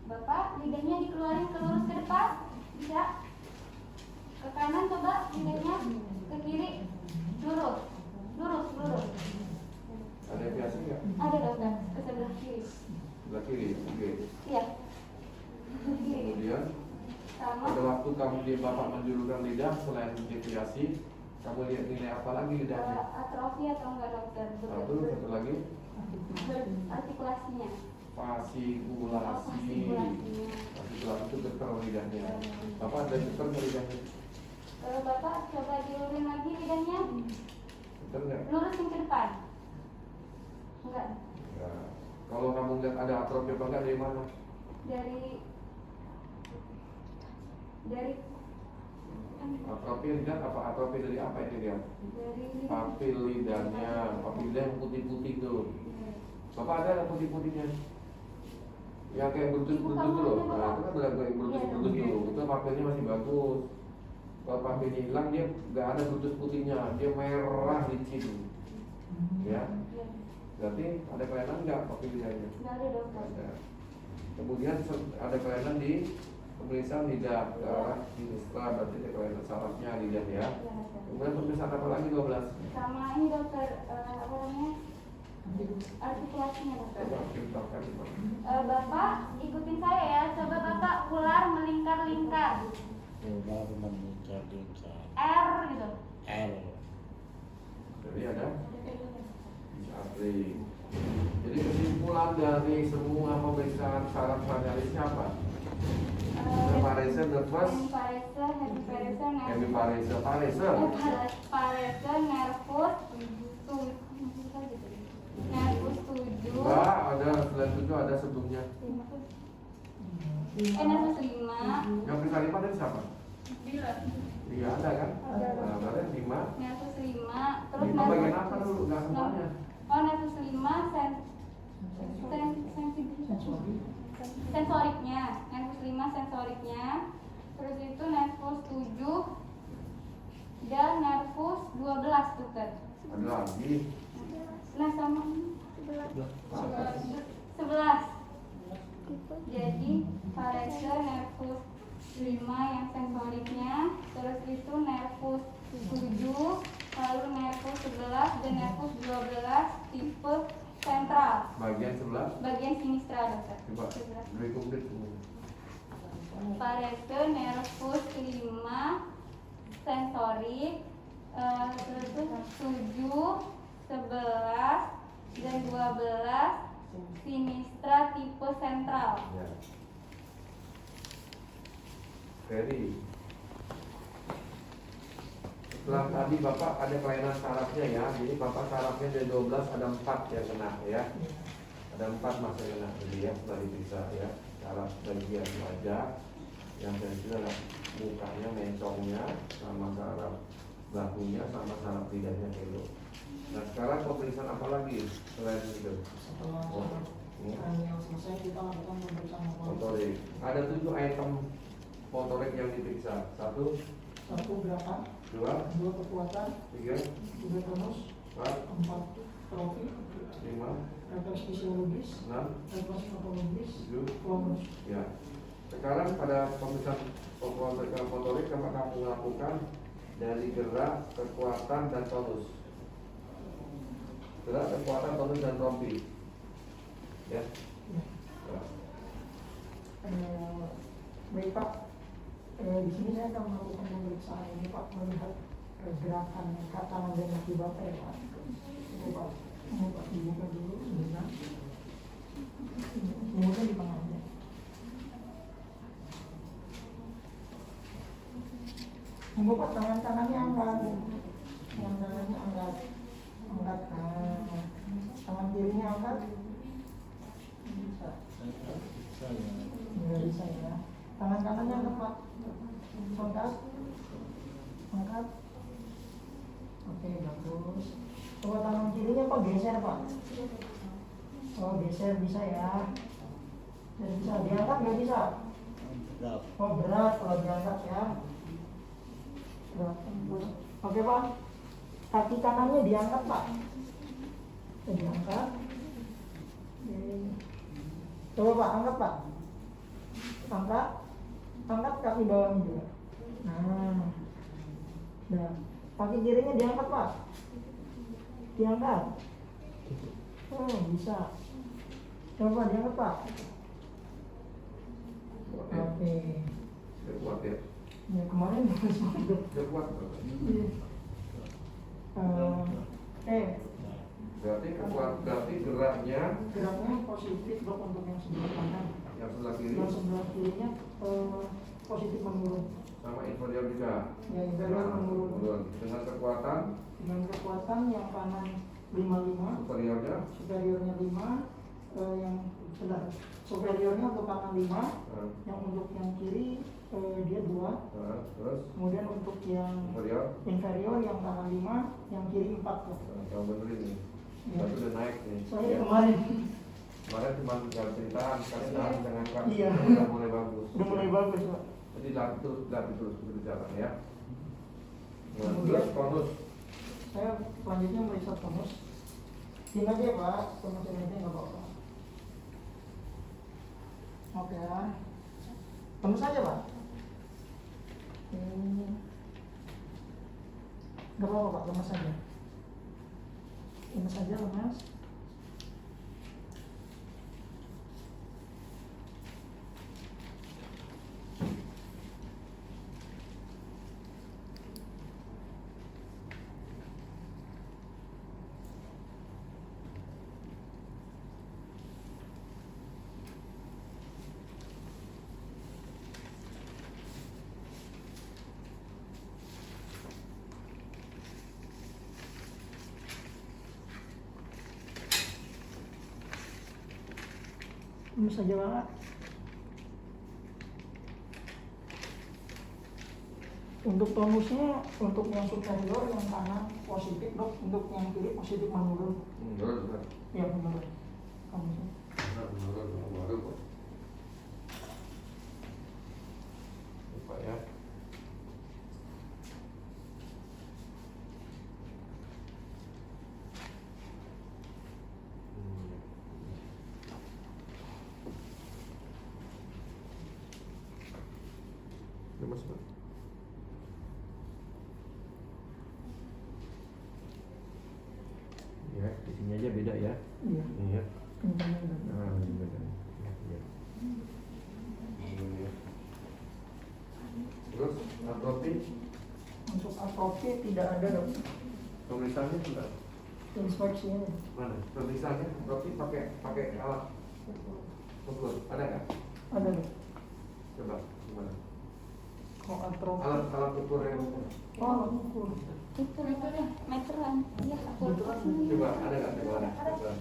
Bapak, lidahnya dikeluarin ke lurus ke depan. Bisa. Ke kanan coba lidahnya. Ke kiri. Lurus. Ada deviasi nggak? Ada dokter. Ke sebelah kiri. Sebelah kiri. Oke. Iya. Ke kiri. Kemudian Sama. pada waktu kamu di bapak menjulurkan lidah selain deviasi, kamu lihat nilai apa lagi lidahnya? Atrofi atau enggak dokter? Satu lagi Artikulasinya. fasigulasi. Fasigulasi itu getar lidahnya. Bapak ada getar nggak lidahnya? Bapak coba diulurin lagi lidahnya. Getar nggak? Lurusin ke depan. Enggak. Ya. Kalau kamu lihat ada atrofi apa enggak dari mana? Dari Atrofi lidah apa? Atrofi dari apa ini dia? Dari Papil lidahnya, papil lidah yang putih-putih tuh. Bapak ada yang putih-putihnya? Yang kayak bertus-bertus tuh loh. Nah, itu kan udah kayak bertus-bertus tuh. Itu papilnya masih bagus. Kalau papilnya hilang dia nggak ada bertus putihnya, dia merah licin. Ya, berarti ada kelainan nggak papil lidahnya? nggak ada dokter. Ada. Kemudian ada kelainan di pemeriksaan lidah ke arah sinistra, berarti ada kelainan sarafnya lidah ya. Ya, ada. Kemudian pemeriksaan apa lagi 12? Sama ini dokter, apa namanya? Artikulasinya dokter. Coba ceritakan gimana? Bapak ikutin saya ya, coba Bapak ular melingkar-lingkar. Ular meningkat-lingkar. R gitu. R. Jadi ada Arti. Jadi kesimpulan dari semua pemeriksaan saraf radialisnya apa? Parese, nervous, hemiparese, parese. Parese, nervus, nervus 7. Enggak, ada selain itu ada sebelumnya. Nervus 5. Yang periksa 5 dari siapa? Iya ada kan? Nah, berarti 5. Nervus 5. Terus 5 bagian apa dulu? Enggak semuanya. Oh, nervus 5 sensoriknya. Nervus 5 sensoriknya. Terus itu nervus 7 dan nervus 12 dokter. Ada lagi. Nah sama 11. Jadi parese nervus 5 yang sensoriknya, terus itu nervus 7, lalu nervus 11 dan nervus 12 tipe sentral. Bagian sebelah. Bagian sinistra dokter. Coba dari komplit semua. Parese nervus 5 sensorik, terus 7, 11 dan 12 sinistra tipe sentral. Ya. Ferry. Setelah tadi Bapak ada kelainan sarafnya ya. Jadi Bapak sarafnya dari 12 ada 4 yang kena ya. Ada 4 mas yang kena. Jadi ya setelah diperiksa ya. Saraf bagian wajah yang dari itu adalah mukanya, mencongnya, sama saraf bahunya, sama saraf lidahnya gitu. Nah sekarang pemeriksaan apa lagi selain itu? Setelah yang selesai kita lakukan pemeriksaan Motorik. Ada 7 item motorik yang diperiksa. 1, 1 gerakan, 2, 2 kekuatan, 3, 3 tonus, 4, 4 trofi, 5, refleks fisiologis, 6, refleks patologis, 7. bonus. Ya. Sekarang pada pemeriksaan motorik kamu lakukan dari gerak, kekuatan dan tonus. Gerak, kekuatan, tonus dan rompi. Ya. Ya. Baik Pak, di sini saya akan melakukan pemeriksaan ini Pak, melihat gerakan tangan dan kaki Bapak ya Pak. Ini Pak, mau Pak dibuka dulu sebentar. Kemudian di tengahnya. Membuka tangan kanannya angkat, tangan kanannya angkat, angkat. Tangan kirinya angkat. Bisa. Nggak bisa ya. Tangan kanannya angkat Pak. Angkat. Angkat. Oke, bagus. Coba tangan kirinya Pak geser Pak. Oh geser bisa ya. Dan bisa diangkat nggak bisa? Oh berat kalau diangkat ya. Berat. Oke Pak. Kaki kanannya diangkat Pak. Diangkat. Coba Pak angkat Pak. Angkat. Angkat kaki bawahnya juga. Nah. Nah. Kaki kirinya diangkat Pak. Diangkat. Oh bisa. Coba diangkat Pak. Oke. Sudah kuat ya. Ya kemarin bagus banget. Sudah kuat. Iya. Berarti berarti geraknya Geraknya positif dok untuk yang sebelah kanan. yang sebelah kiri Yang sebelah kirinya positif menurun. sama inferior juga. Ya inferior menurun. Dengan kekuatan Dengan kekuatan yang kanan 55, superiornya superiornya 5, yang sebelah superiornya untuk kanan 5, yang untuk yang kiri dia 2. Nah, terus Kemudian untuk yang inferior yang kanan 5, yang kiri 4 Dok. yang bener ini. Ya. Tapi udah naik nih. Soalnya Ya. kemarin Kemarin cuma jalan ceritaan, sekarang jalan dengan kan. Iya. Udah mulai bagus. udah mulai bagus Pak. Jadi latih terus berjalan ya. Nah, Kemudian- terus konus. Saya selanjutnya meriksa tonus. Ini aja Pak, tonus ini aja nggak apa-apa. Oke ya. Tonus aja Pak. Nggak apa-apa Pak, lemas aja. Lemas aja, lemas. Lemas aja Pak. Untuk tonusnya, untuk yang superior yang kanan positif Dok, untuk yang kiri positif menurun. Menurut. Ya menurun. Tonusnya. Menurut baru kok. Lupa ya. Lemas Pak. Ya, di sini aja beda ya. Iya. Iya. Kencangnya udah. Nah, ini beda. Ya, iya. Iya. Terus atrofi Untuk atrofi tidak ada Dok. pemeriksaannya sudah Inspeksi ini. mana? Pemeriksaannya atrofi pakai alat ukur ada nggak? Ada Dok. Coba gimana? Kalau atrofi. Alat ukur yang Oh, alat ukur. Itu meteran. Iya, aku. Meteran. coba ada nggak? Coba ada. Coba.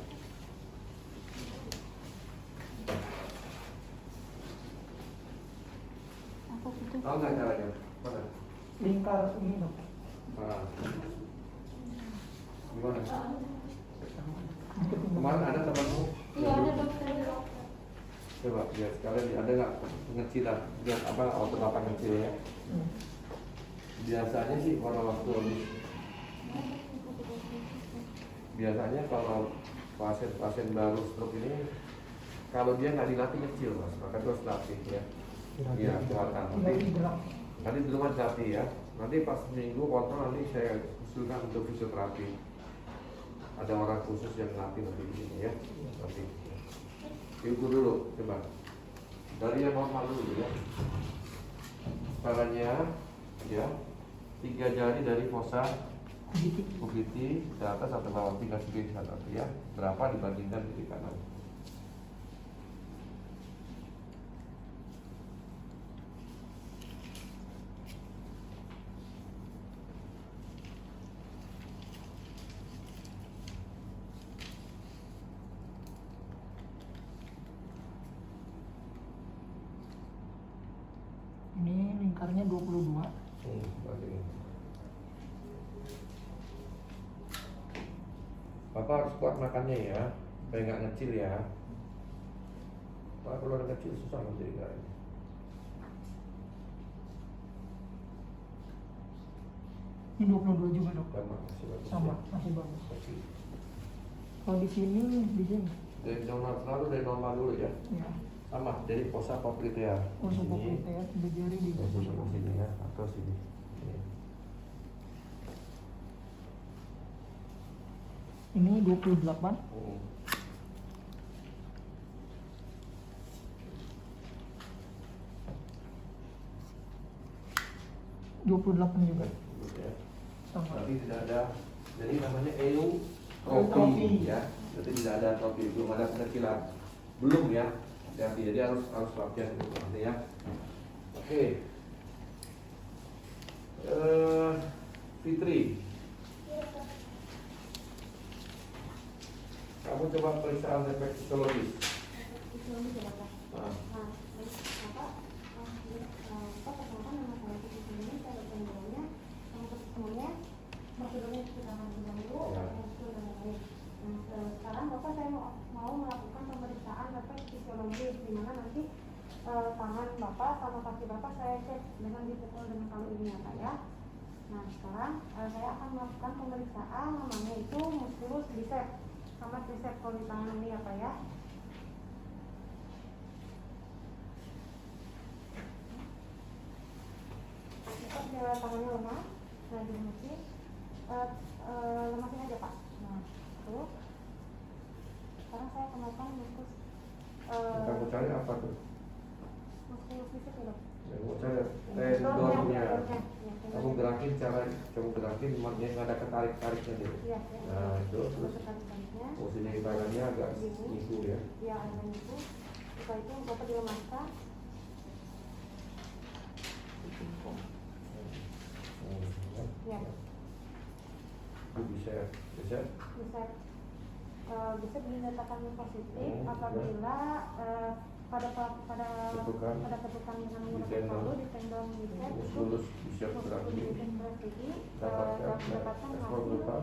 Aku itu. Tahu nggak caranya? Mana? Lingkar ini Dok. Mana? Gimana? Deketin Dok. Kemarin ada temanmu? Iya, ada dokter. Coba lihat sekalian ada nggak pengecilan? Lihat apa auto apa kecilnya? Hmm. Biasanya sih kalau pasien baru stroke ini kalau dia nggak dilatih kecil Mas, maka terus latih ya. Iya, kelihatan. Lagi gerak. Nanti di rumah dilatih ya. Nanti pas minggu kontrol nanti saya usulkan untuk fisioterapi. Ada orang khusus yang latih nanti di sini ya. Nanti. Diukur dulu, coba. Dari yang normal dulu ya. Caranya ya 3 jari dari fosa Kubiti ke atas atau bawah 3 segi satu ya. Berapa dibandingkan kiri kanan? Ini lingkarnya 22. Begini. Bapak harus kuat makannya ya, supaya nggak ngecil ya. Pak kalau udah kecil susah menjadi garing. Ini 22 juga Dok. Sama masih bagus. Sama, ya. masih bagus. Kecil. Kalau di sini. Dari normal selalu dari normal dulu ya. Ya. Sama dari fosa poplitea. Kursus pokoknya ya, 3 jari di Dari sini ya, atau sini. Ini 28. Hmm. juga. Ya. Sama. Tapi tidak ada, jadi namanya eutrofi Eutrofi. ya. Jadi tidak ada trofi, belum ada pengecilan, belum ya. Jadi harus latihan itu nanti ya. Oke. Fitri, kamu coba periksaan refleks psikologis. Itu berapa? Nah, Nah, baik, apa? tangan bapak sama kaki bapak saya cek dengan dipukul dengan kalung ini ya Pak ya. Nah sekarang saya akan melakukan pemeriksaan namanya itu musculus biceps sama tricep kalau di tangan ini ya Pak ya. Kita tangannya lemah, nah dimuci, lemasin aja Pak. Nah terus sekarang saya akan melakukan musculus Kamu cari apa tuh? musculus biceps ya dok. Yang mau cari tendonnya. Kamu gerakin kamu gerakin emaknya nggak ada ketarik-tariknya deh. Iya, Nah itu terus tarik-tariknya. posisinya tangannya agak nyiku ya. Iya, ada itu. Setelah itu bapak dilemaskan. Ya, Itu bisa. bisa bisa dinyatakan positif apabila pada Ketukan. ketukan dengan Di menggunakan tendon. palu di tendon bicep itu Musculus bisa berarti dapatkan mendapatkan ekor hasil berupa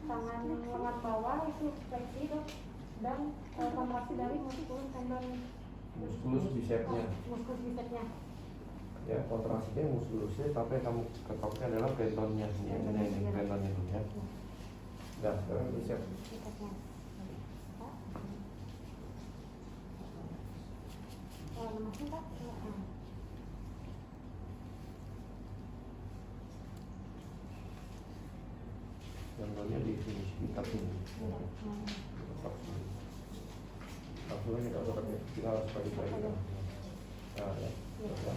tangan lengan bawah itu fleksi dok dan kontraksi dari muskulus tendon musculus bicepsnya. muskulus bicepsnya. Ya kontraksinya musculusnya, tapi yang kamu ketopkan adalah tendonnya ini tendonnya ini ya. Dan sekarang bicep. Bicepsnya. Lemasnya Pak. Tendonnya di sini sekitar sini. Tetap sini. Langsungnya tidak usah pakai, kita harus pagi-pagi. Nah ya, terus ya.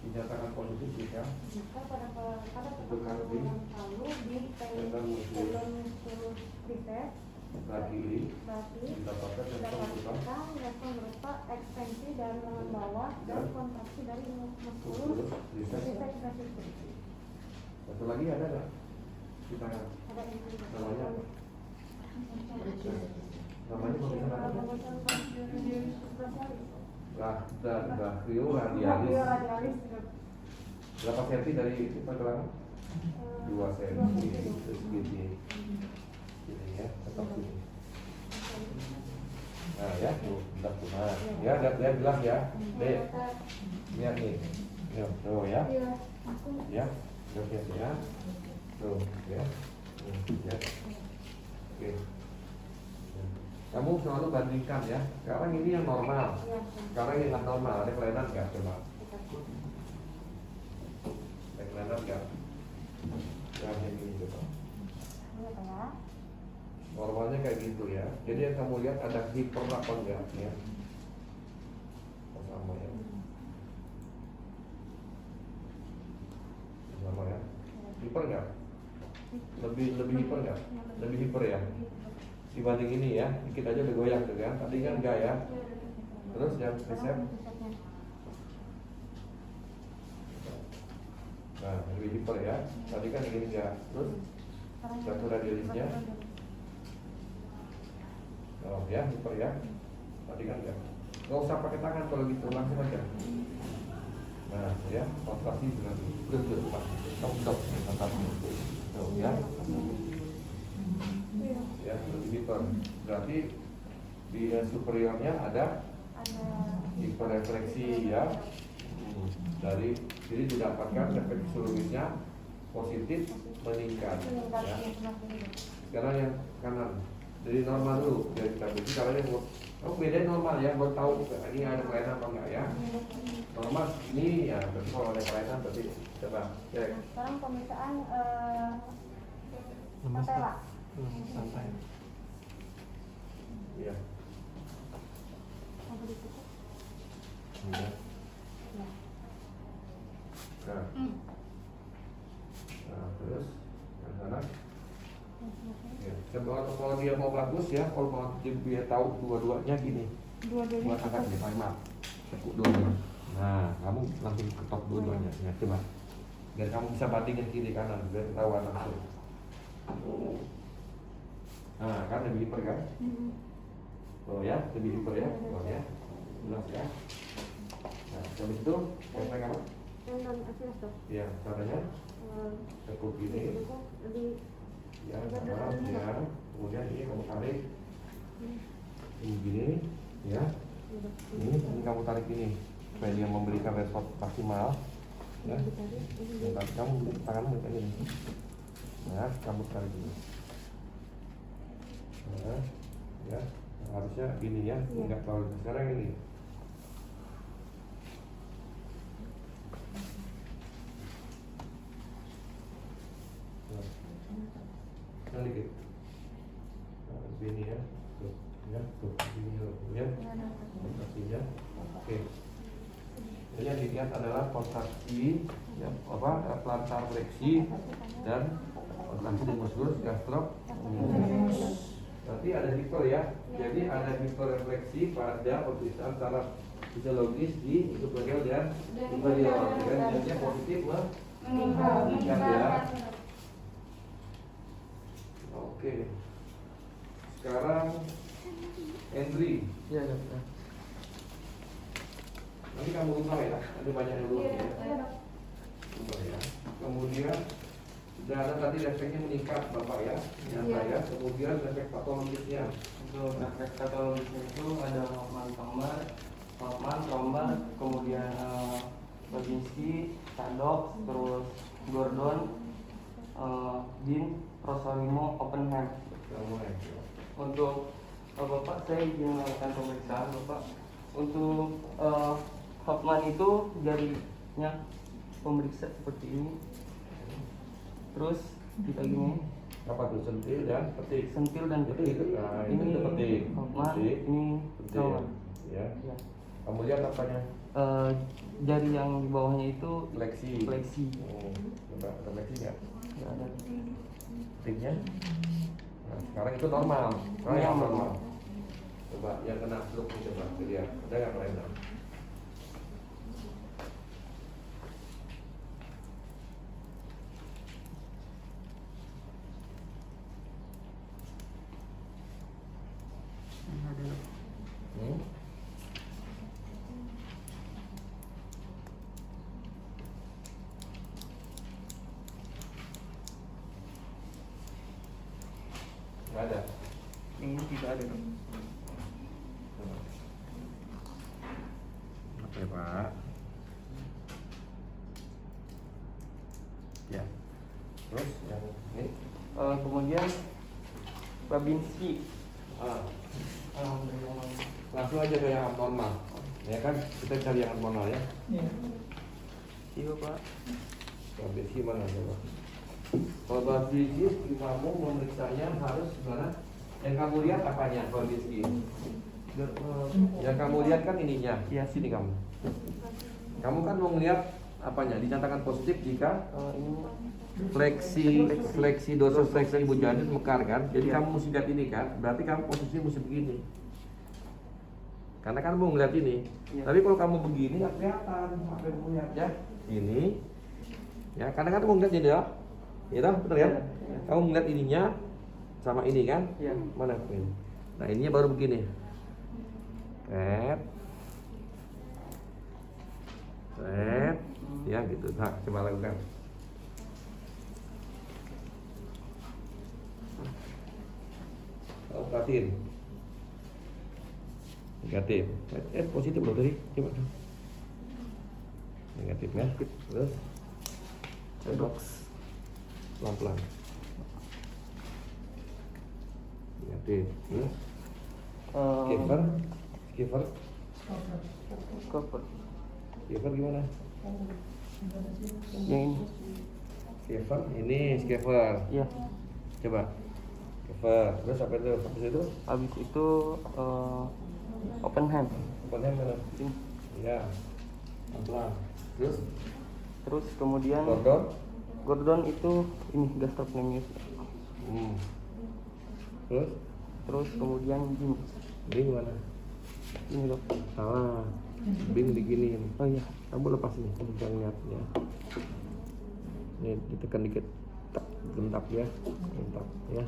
Dinyatakan positif jika Jika pada Tekan di palu di tendon tendon muskulus biceps kaki ini berarti didapatkan respon berupa dapatkan respon berupa ekstensi dari lengan bawah dan kontraksi dari muskulus musculus biceps. biceps brachii. Satu lagi ada nggak di tangan? Ada ini juga. Namanya apa? Namanya Brachio radialis. Radialis. Berapa senti dari pergelangan? 2 senti. Terus gini. Gini ya, tetap gini. Nah ya, tuh, udah tuh. Nah, ya, udah jelas ya. Dek, lihat nih. Tuh ya. Ya, udah lihat ya. Tuh, ya. Ya. Oke. Kamu selalu bandingkan ya. Sekarang ini yang normal. Sekarang yang nggak normal. Ada kelainan nggak? Coba. Ada kelainan nggak? Yang ini coba. Normalnya kayak gitu ya. Jadi yang kamu lihat ada hiper apa enggak ya? Oh, sama ya. Sama ya. Hiper enggak? Lebih hiper enggak? Lebih hiper ya. Dibanding ini ya, dikit aja udah goyang tuh kan. Tadi kan enggak ya. Terus yang resep. Nah, lebih hiper ya. Tadi kan ini enggak. Terus satu radialisnya. Oh ya, hiper ya. Tadi kan enggak. Nggak usah pakai tangan kalau gitu, langsung aja. Nah, ya, kontraksi dengan betul Pak. Stop, mantap. Tuh ya. Ya, lebih hiper. Berarti di superiornya ada hiperrefleksi ya. Dari jadi didapatkan efek fisiologisnya positif meningkat. Ya. Sekarang yang kanan. Jadi normal dulu, jadi kita beri kalau yang kamu bedain normal ya, buat tahu ini ada kelainan apa enggak ya. Normal ini ya, berarti kalau ada kelainan berarti coba cek. Sekarang pemeriksaan patella. Santai. Iya. Sampai ditutup. Iya. Ya. Nah. Nah, terus yang sana. Ya. Coba kalau dia mau bagus ya, kalau mau dia tahu dua-duanya gini. Dua-duanya Buat angkat di timer. Tekuk dua-duanya. Nah, kamu langsung ketok dua-duanya. Ya, coba. Biar kamu bisa bandingin kiri kanan, biar ketahuan langsung. Nah, kan lebih hiper kan? Oh ya, lebih hiper ya. Oh ya. Jelas ya. Nah, habis itu yang apa? tendon Achilles dok. Ya, caranya tekuk gini. Lebih Ya, sama ya. Kemudian ini kamu tarik. Ini gini, ya. Ini kamu tarik ini supaya dia memberikan respon maksimal. Ya, bentar, kamu tanganmu kayak gini. Nah, kamu tarik ini. Nah, ya, harusnya gini ya, enggak terlalu sekarang ini. Nah, dikit. Nah, sini ya, tuh, ya, tuh, sini dulu, ya, kontraksinya. Oke. Jadi yang dilihat adalah kontraksi, ya, plantar fleksi dan kontraksi di muskulus gastrok. Nanti ada Victor ya. Jadi ada Victor refleksi pada pemeriksaan secara fisiologis di sublateral dan inferior. Dengan nilainya positif meningkat ya. Oke. Sekarang Henry. Iya dokter. Nanti kamu lupa ya. Ada banyak yang lupa ya. Lupa ya. Kemudian sudah ada tadi refleksnya meningkat Bapak ya. Nyata ya. Kemudian refleks patologisnya. Untuk refleks patologisnya itu ada Hoffman, Tromber, kemudian Babinski, Sadok, terus Gordon, Dean, Rosalimo, Oppenheim. Untuk Bapak, saya ingin melakukan pemeriksaan Bapak. Untuk Hoffman itu jarinya pemeriksa seperti ini. Terus kita gini. Apa tuh sentil dan petik? Sentil dan petik. Nah, Ini itu petik. Hoffman, Petik. ini Petik. Tromber. Ya. Ya. Kemudian apanya? Jari yang di bawahnya itu Fleksi. fleksi. Coba ada fleksi nggak? Nggak ada. Petiknya. Nah, sekarang itu normal. Sekarang yang normal. Coba yang kena stroke coba lihat. Ada nggak kelainan? Hmm? Nggak ada. Ini tidak ada dok. Oke Pak. Ya. Terus yang ini? Kemudian Babinski. Alhamdulillah. Langsung aja ke yang abnormal. Ya kan kita cari yang abnormal ya. Iya. Iya Pak. Babinski mana coba? Kalau Babinski kamu memeriksanya harus gimana? Yang kamu lihat apanya Babinski? Yang kamu lihat kan ininya. Iya. Sini kamu. Kamu kan mau ngeliat apanya? Dinyatakan positif jika Ini fleksi dorsal fleksi ibu janin mekar kan? Jadi Iya. kamu mesti lihat ini kan? Berarti kamu posisinya mesti begini. Karena kan mau ngeliat ini. Iya. Tapi kalau kamu begini nggak kelihatan apa yang kamu lihat ya. Ini. Ya, karena kan mau ngeliat ini ya. Iya, benar ya? Iya. Kamu ngeliat ininya sama ini kan? Iya. Mana ini? Nah, ininya baru begini. Set. Set. Ya gitu. Nah, coba lakukan. Oh, perhatiin. Negatif. Positif loh tadi. Coba. Negatif ya. Terus box pelan-pelan. Negatif. Terus Skipper cover. Skipper gimana? Yang ini. Skipper. Iya. Coba. Skipper. Terus apa itu? Habis itu? Habis itu Oppenheim. Pokoknya mana? Ini. Ya. Pelan. Terus Terus kemudian Gordon. itu ini gastrocnemius. Terus kemudian Dean. Ini gimana? Ini dok. Salah. Bing diginiin. Oh iya. Kamu lepas nih, kamu jangan lihat ya. Nih ditekan dikit, tak gentak ya, gentak ya.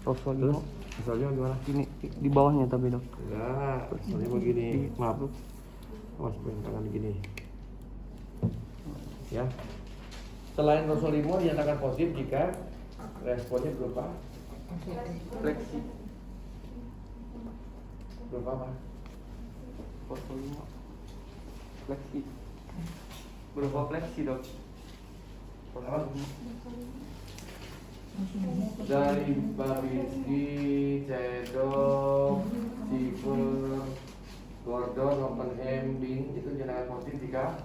Terus Rosalimo. misalnya gimana? Ini di bawahnya tapi dok. Enggak, misalnya begini. Maaf, awas pegang tangan gini. Ya. Selain Rosalimo dinyatakan positif jika responnya berupa Fleksi. berupa apa? foto 5 fleksi berupa fleksi dok. Apa? Dari Babinski, Cedok, Cifer, Gordon, Oppenheim, Bing itu jenengan positif jika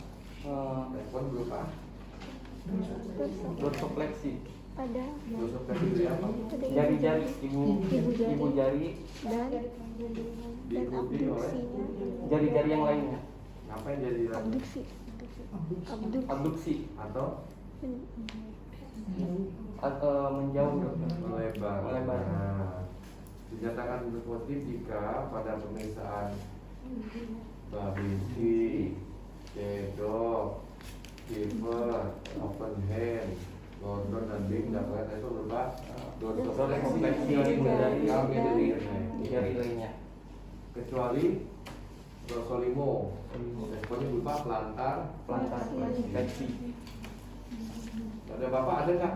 respon berupa dorsofleksi. Ada dorsofleksi itu apa? Jari-jari ibu jari dan Diikuti oleh abduksinya. jari-jari yang lainnya. ngapain jadi Abduksi. Abduksi atau menjauh dokter. melebar. Nah, dinyatakan positif jika pada pemeriksaan Babinski, Cedok, Cifer, Oppenheim, Gordon dan Bing dapatkan itu berupa dorsofleksi dari jari lainnya. kecuali dorsolimo responnya berupa plantar. Fleksi. Ada bapak ada nggak?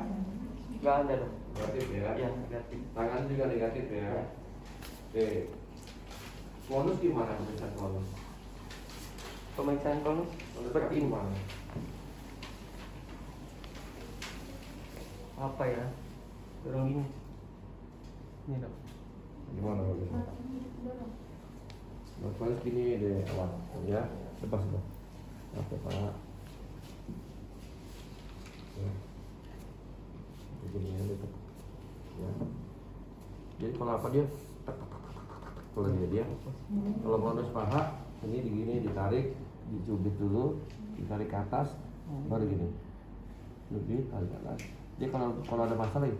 Nggak ada dok. Negatif ya. Ya negatif. Tangan juga negatif ya. Ya. Oke. Konus gimana pemeriksaan konus? Pemeriksaan konus seperti ini. gimana? Apa ya? Dorong gini. Ini dok. Gimana bagusnya? Konus gini deh awas ya. Lepas dong. Oke pak. Ya. Begini ya, gitu. Ya. Jadi kalau apa dia? Kalau dia kalau konus paha ini digini ditarik, dicubit dulu, ditarik ke atas, baru gini. Lebih tarik ke atas. Dia kalau ada masalah ya,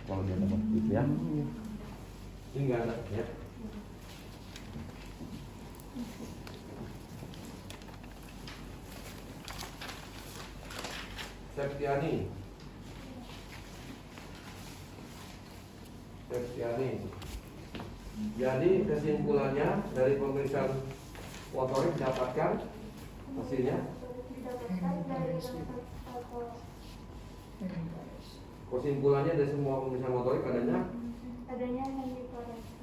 kalau dia ada masalah ya. Ini enggak ada ya. Septiani. Jadi kesimpulannya dari pemeriksaan motorik dapatkan hasilnya. Didapatkan dari foto Kesimpulannya dari semua pemeriksaan motorik adanya hemiparesis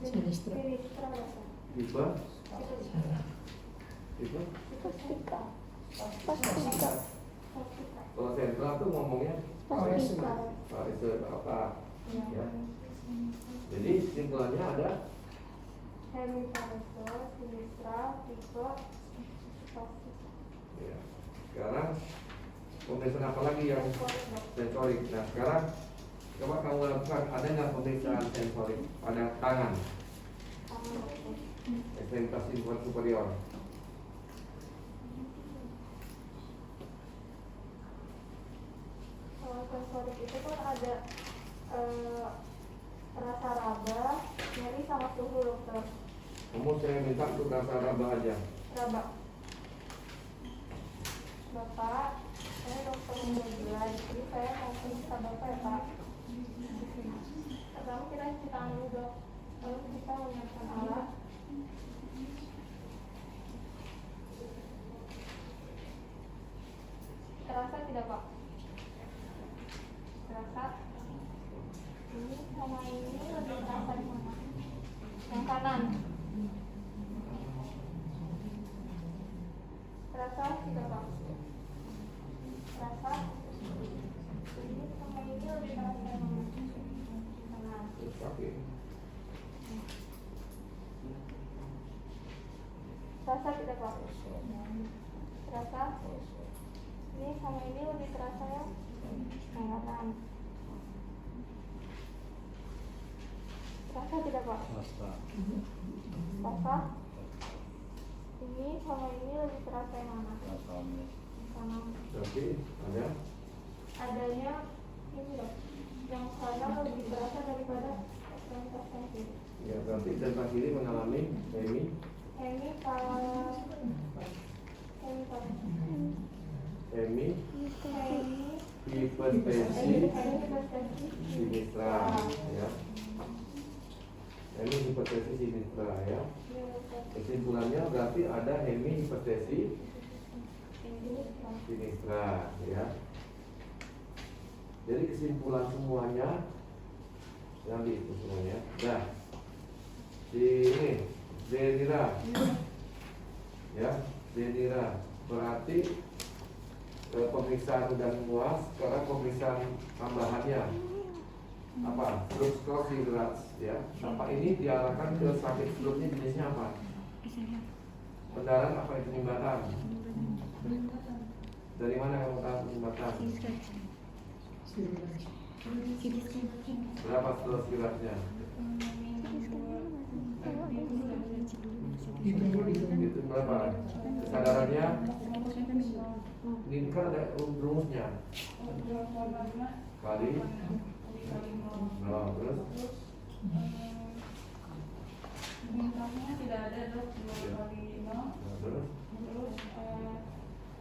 Sinistra. tipe Spastika. Spastika. kalau sentral tuh ngomongnya Spastika. variase apa ya. Jadi kesimpulannya ada hemiparesis, sinistra, tipe, spastika. ya. Sekarang pemeriksaan apa lagi yang sensorik? Nah sekarang coba kamu lakukan, ada nggak pemeriksaan sensorik pada tangan? Ekstremitas superior. Kalau sensorik itu kan ada rasa raba, nyeri sama suhu dokter. Kamu saya minta untuk rasa raba aja. Raba. Bapak, saya dokter Mugila, jadi saya mau periksa Bapak ya Pak. Pertama kita cuci tangan dulu dok, lalu kita menyiapkan alat. Terasa tidak Pak? Terasa? Ini sama ini lebih terasa di mana? Yang kanan. Terasa tidak Pak? Terasa? Ini sama ini lebih terasa di mana? Kanan. Terus kaki. Terasa tidak Pak? Terasa? Ini sama ini lebih terasa ya? Yang kanan. Terasa tidak Pak? Terasa? Ini sama ini lebih terasa yang mana? Kanan. Berarti ada Adanya ini loh, yang kanan lebih terasa daripada ekstremitas yang kiri. ya, berarti sebelah kiri mengalami Ini kalau hemipestesi sinistra ya. Hemipestesi sinistra ya. Kesimpulannya berarti ada hemipestesi sinistra ya. Jadi kesimpulan semuanya yang itu semuanya. Nah, si ini Zenira, ya Zenira. Berarti pemeriksaan udah puas. Sekarang pemeriksaan tambahannya apa? Stroke sclerosis, ya. Dampak ini diarahkan ke sakit stroke-nya jenisnya apa? Pendarahan apa itu penyumbatan? Dari mana kamu tahu penyumbatan? Berapa stroke sclerosis-nya? Itu berapa? Kesadarannya? Ini kan ada rumusnya. Kali. Nah, terus? Bintangnya tidak ada dok, 2 kali 0. Nah, terus? Terus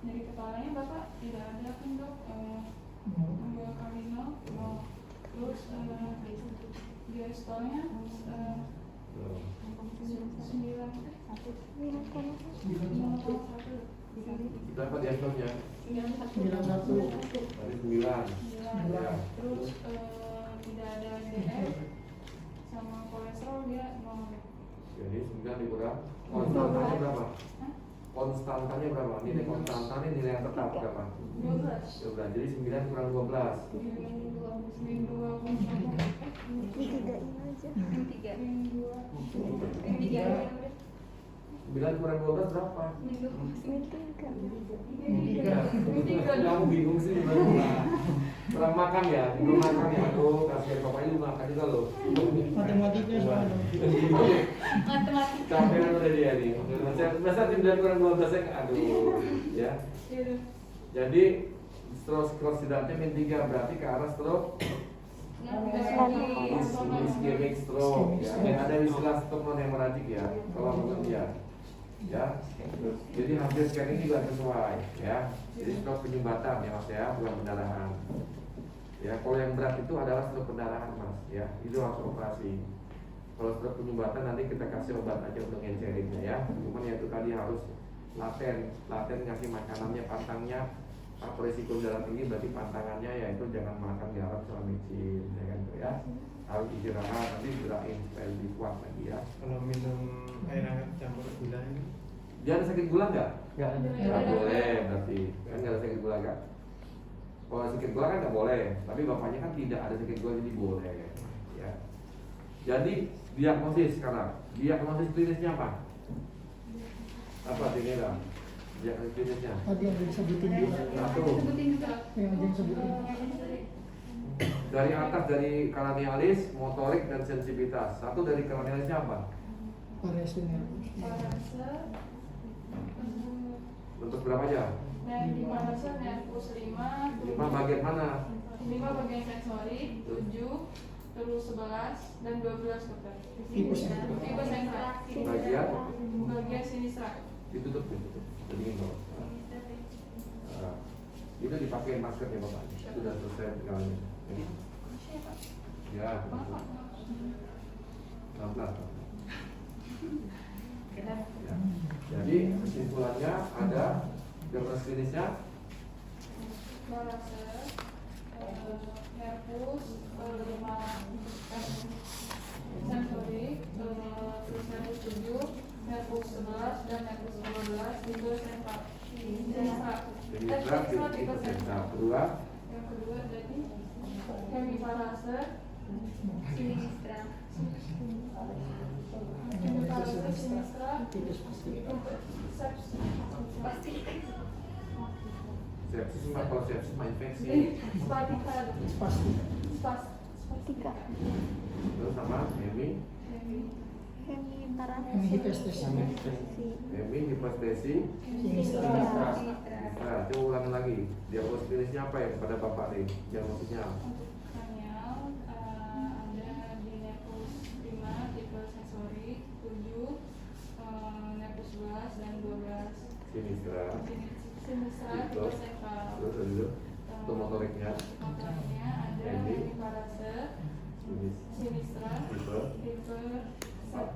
nyeri kepalanya bapak tidak ada kan dok, 2 kali 0. Terus diastolnya 9. Berapa diastolnya? 91. Tadi 9. Ya. Terus tidak ada DF sama kolesterol dia 0. Jadi 9 dikurang. Konstantannya berapa? Konstantannya berapa? Nilai konstantannya nilai yang tetap berapa? 12. 12. Jadi 9 kurang 12. Ditigain aja. 9 kurang 12 berapa? Mintiga. 3. Kamu bingung sih kurang makan ya? Belum makan ya? Aku kasih bapaknya lu makan juga loh. Matematiknya soalnya. Matematika. Capek kan udah dia nih. Masa 9 kurang 12 ya? Aduh, ya. Jadi stroke setidaknya min 3 berarti ke arah stroke ischemic stroke ya. Dan ada istilah stroke non hemorrhagic ya. Kalau menurut dia, ya. Jadi hasil scanning juga sesuai ya. Jadi stroke penyumbatan ya mas ya, bukan pendarahan. Ya, kalau yang berat itu adalah stroke pendarahan mas ya. Itu harus operasi. Kalau stroke penyumbatan nanti kita kasih obat aja untuk ngenceringnya ya. Cuman ya itu tadi harus laten ngasih makanannya, pantangnya. Apa risiko darah tinggi berarti pantangannya ya itu jangan makan garam sama micin ya kan ya. Harus istirahat nanti gerakin supaya lebih kuat lagi ya. Kalau minum air hangat campur gula ini Dia ada sakit gula nggak? Nggak ada. Nggak boleh berarti kan nggak ada sakit gula kan? Kalau sakit gula kan nggak boleh, tapi bapaknya kan tidak ada sakit gula jadi boleh ya. Jadi diagnosis sekarang, diagnosis klinisnya apa? Apa ini lah? Diagnosis klinisnya? Tadi yang disebutin juga. Satu. Yang disebutin. Dari atas dari kranialis, motorik dan sensitivitas. Satu dari kranialisnya apa? Paresunya. Bentuk berapa aja? Dan di parase nervus 5. 5 bagian mana? 5 bagian sensorik, 7, terus 11 dan 12 dokter. Tipe Tipe sentral. Bagian sinistra. Ditutup. Jadi ini itu dipakai masker ya bapak. Sudah selesai sekali. Ya. Pelan-pelan. Ya. Jadi kesimpulannya ada diagnosis klinisnya Parase, nervus, 5 sensorik, terus nervus 7, nervus 11 dan nervus 12 tipe sentral. tipe sentral. Kedua Yang kedua tadi hemiparase, sinistra. Hemiparase, sinistra, sepsis mah kalau sepsis mah infeksi. spatika, Tiga. Terus sama hemi Hemipestesi. hipostesi. Sinistra. Nah, coba ulangi lagi. Diagnosis klinisnya apa ya pada bapak nih? Diagnosisnya kranial, ada di nervus 5 tipe sensorik, 7 nervus 11 dan 12 sinistra. sinistra tipe sentral. Terus dulu untuk motoriknya Motoriknya ada hemiparase, sinistra, tipe tipe pas.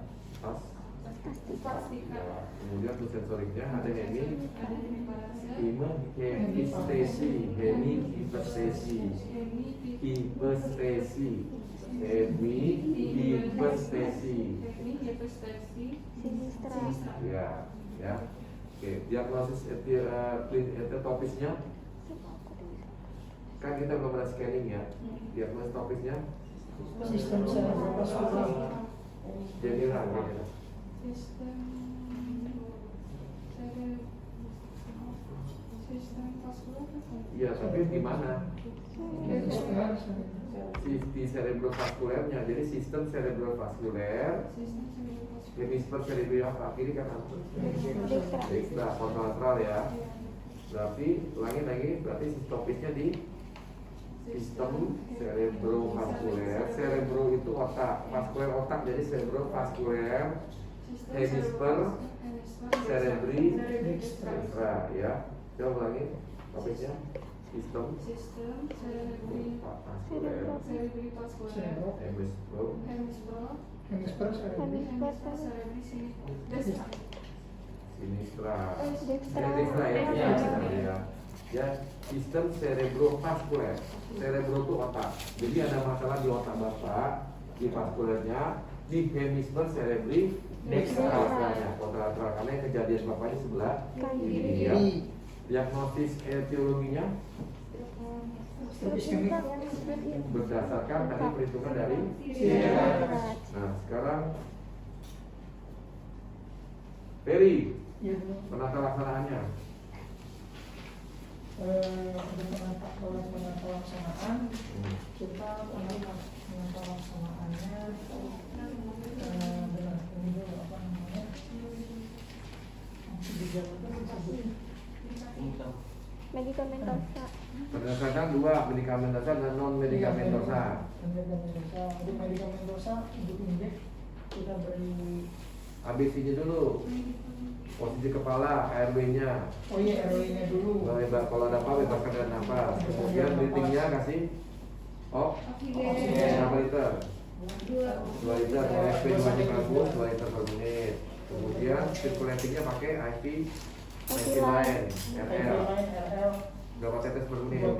spastika, Ya, kemudian untuk sensoriknya ada hemi ada hemiparase, hipestesi. hemi Hipestesi. Hemihiperstesi. Hemihiperstesi Sinistra. Ya, ya. Oke, diagnosis topisnya kan kita belum ada scanning ya. Diagnosis topisnya Sistem cerebrovaskular. general. sistem vaskular apa? Iya, tapi di mana? Di cerebrovaskulernya. Jadi sistem cerebrovaskuler, Sistem cerebrovaskular. hemisfer cerebral kiri kanan. Dextra. Dextra, kontolateral ya. Berarti ulangi lagi, berarti topisnya di sistem cerebrovaskuler. Cerebro itu otak, vaskuler otak, jadi cerebrovaskuler, hemisfer cerebri dextra ya. Coba ulangi topisnya sistem vaskuler, cerebri vaskuler, hemisfer Hemisfer cerebri. cerebri sinistra. sinistra. Dextra. Dextra ya. Ya, sistem cerebrovaskuler. Cerebro itu otak. Jadi ada masalah di otak Bapak, di vaskulernya, di hemisfer cerebri dextra-nya, kontolateral, karena yang kejadian Bapaknya sebelah kiri ya. Diagnosis etiologinya berdasarkan tadi perhitungan dari Nah, sekarang Ferry, Iya. penata laksanaannya. Penata laksanaan kita penata laksanaannya benar ini dulu apa namanya gejala itu disebut Medikamentosa. Berdasarkan dua, medikamentosa dan non medikamentosa. Jadi medikamentosa untuk injek kita beri ABC-nya dulu. Posisi kepala, airway-nya. oh iya RW-nya dulu. Kalau ada apa, bebaskan dari nafas. Kemudian breathing-nya kasih oksigen berapa liter? 2 liter. OSP 200 2 liter per menit. Kemudian circulating-nya pakai IV lain, RL. RL Berapa tetes per menit? 20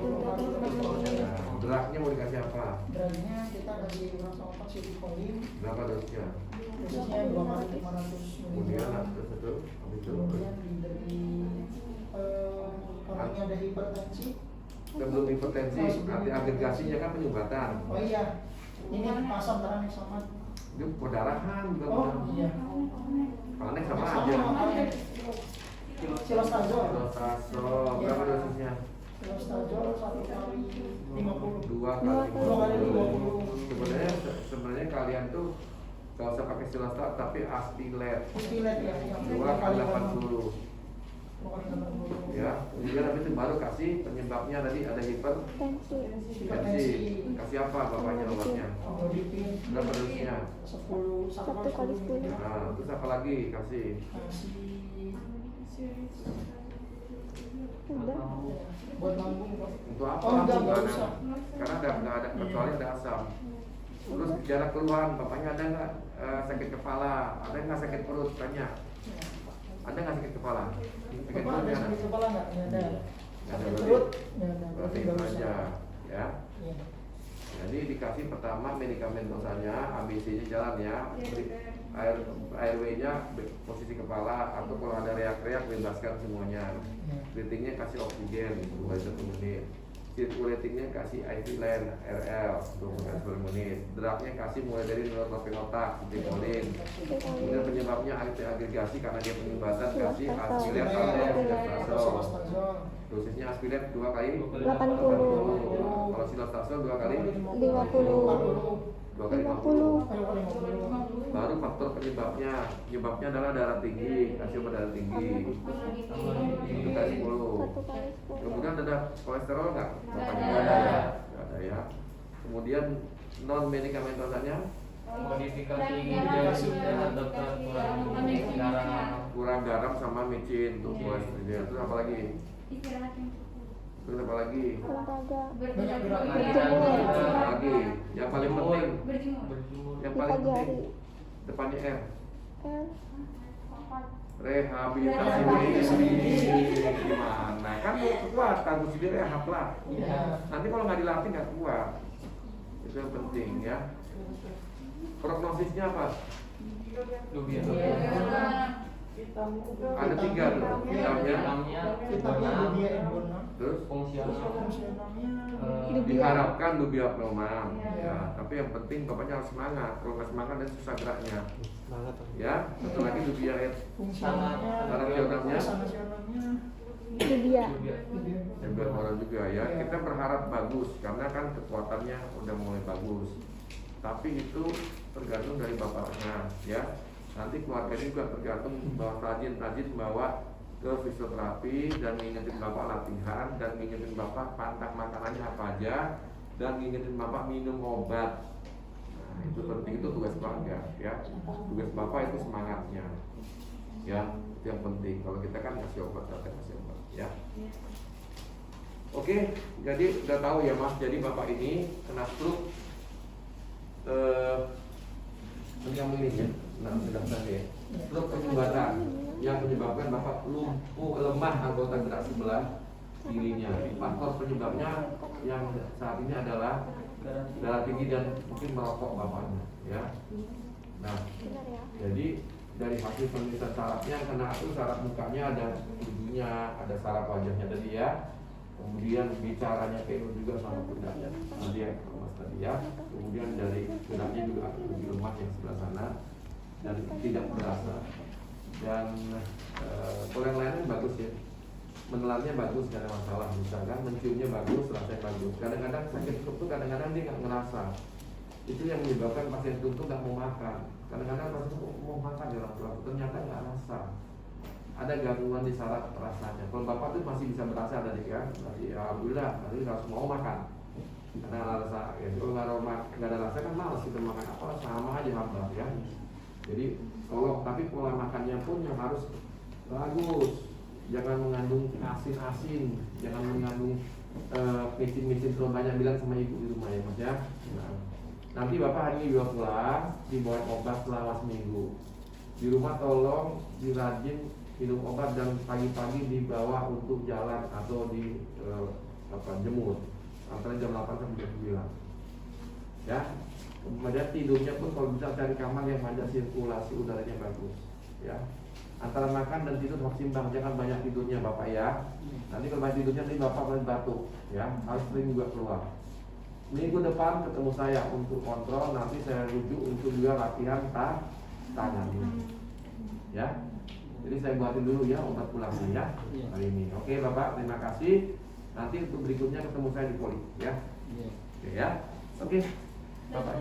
Nah, drugnya mau dikasih apa? dragnya kita kasih uracil sitikolin Berapa dosisnya? dosisnya 2 kali 500 Kemudian mg. terus itu, habis itu Kemudian diberi orangnya ada hipertensi. sebelum hipertensi, arti agregasinya kan penyumbatan. Oh iya, ini pasang terang sama. Itu perdarahan juga. Oh iya. Panek sama aja. Silostazol. Silostazol, berapa dosisnya? Silostazol 1 kali 50. 2 Dua kali kali 50. Sebenarnya kalian tuh gak usah pakai silostazol tapi aspilet. Aspilet ya, yang 2 kali 80. 2 kali 80. Ya, kemudian habis itu baru kasih penyebabnya tadi ada Tensi. hipertensi. Kasih apa bapaknya obatnya? Amlodipin Berapa dosisnya? 10 1 kali 10. Nah, terus apa lagi kasih? kasih Udah. buat lambung Pak. Untuk apa? Oh enggak Karena- usah. Karena nggak ada kecuali ada asam. Terus gejala keluhan, bapaknya ada nggak sakit kepala, ada nggak sakit perut? Tanya. Ada nggak sakit kepala? Sakit Bapak perut ada nggak sakit kepala nggak? Nggak ada. Nggak ada, Sakit berarti- perut? Nggak ada. Berarti Berarti itu nggak aja, usah. ya. Iya. Jadi dikasih pertama medikamentosanya, ABC-nya jalan ya, airway-nya posisi kepala, atau kalau ada reak-reak bebaskan semuanya. Breathing-nya kasih oksigen 2 liter per menit. Circulating-nya kasih IV line RL 20 kali per menit. Drug-nya kasih mulai dari neurotropinotak, sitikolin. Kemudian penyebabnya agregasi karena dia penyumbatan kasih aspilet atau silostazol. Silostazol. Dosisnya aspilet 2 kali 80. Kalau silostazol 2 kali 50. 2 kali 50. 50. Baru faktor penyebabnya adalah darah tinggi, kasih obat darah tinggi 1 kali 10. 1 kali 10. Kemudian ada kolesterol nggak? Nggak ada ya. Kemudian non medikamentosanya modifikasi ginjal dokter kurang garam sama micin untuk kolesterol. Terus apa lagi? Terus apa lagi? Olahraga. Banyak gerak. Apa lagi? Yang paling penting, yang Di paling pagi hari. penting depannya R. L. Rehabilitasi gimana? Kan kekuatan mesti direhab lah. Iya. Nanti kalau nggak dilatih nggak kuat. Itu yang penting ya. Prognosisnya apa? Dubia. Ada 3 tuh. Hitamnya Hitamnya dubia embona. Terus fungsional. diharapkan dubia pneuma. Iya. Ya, tapi yang penting bapaknya harus semangat. Kalau nggak semangat dan susah geraknya. Semangat. Ya, satu lagi dubia Fungsionalnya, Nasionalnya. nasionalnya, Dubia. Ember orang juga ya. Kita berharap bagus karena kan kekuatannya udah mulai bagus. Tapi itu tergantung dari bapaknya ya. Nanti keluarga juga tergantung bahwa rajin-rajin bawa ke fisioterapi dan ngingetin bapak latihan dan ngingetin bapak pantang makanannya apa aja dan ngingetin bapak minum obat. Nah, itu penting, itu tugas keluarga ya. Tugas bapak itu semangatnya ya, itu yang penting. Kalau kita kan ngasih obat, kita kasih obat ya. Oke, jadi udah tahu ya Mas. Jadi bapak ini kena stroke yang ini ya. Nah, sudah tadi ya. Stroke penyumbatan yang menyebabkan bapak lumpuh lemah anggota gerak sebelah kirinya. Faktor penyebabnya yang saat ini adalah darah tinggi dan mungkin merokok bapaknya ya. Nah, jadi dari hasil pemeriksaan sarafnya yang kena itu saraf mukanya ada tujuhnya, ada saraf wajahnya tadi ya. Kemudian bicaranya penuh juga sama pundaknya tadi ya, Mas tadi ya. Kemudian dari pundaknya juga lebih lemah yang sebelah sana dan tidak berasa. Dan kalau yang lainnya bagus ya, menelannya bagus, gak ada masalah. Misalkan menciumnya bagus, rasanya bagus. Kadang-kadang sakit perut tuh kadang-kadang dia nggak ngerasa. Itu yang menyebabkan pasien itu nggak mau makan. Kadang-kadang pasien itu mau makan di orang tua, ternyata nggak rasa. Ada gangguan di saraf rasanya. Kalau bapak tuh masih bisa berasa tadi kan, ya alhamdulillah, nanti harus mau makan. Karena ada rasa, ya kalau nggak ada rasa kan malas kita makan apa, sama aja hambar ya. Jadi kalau tapi pola makannya pun yang harus bagus, jangan mengandung asin-asin, jangan mengandung micin-micin terlalu banyak, bilang sama ibu di rumah ya Mas ya. Nah, nanti bapak hari ini juga pulang, dibawa obat selama seminggu. Di rumah tolong dirajin minum obat dan pagi-pagi dibawa untuk jalan atau di jemur antara jam 8 sampai jam 9 ya. Kemudian tidurnya pun kalau bisa cari kamar yang ada sirkulasi udaranya bagus ya. Antara makan dan tidur harus seimbang, jangan banyak tidurnya bapak ya. Nanti kalau banyak tidurnya nanti bapak mulai batuk ya, harus sering juga keluar. Minggu depan ketemu saya untuk kontrol, nanti saya rujuk untuk juga latihan tangan ini ya. Jadi saya buatin dulu ya obat pulangnya ya hari ini. Oke bapak, terima kasih. Nanti untuk berikutnya ketemu saya di poli ya. Oke ya. Oke bapak.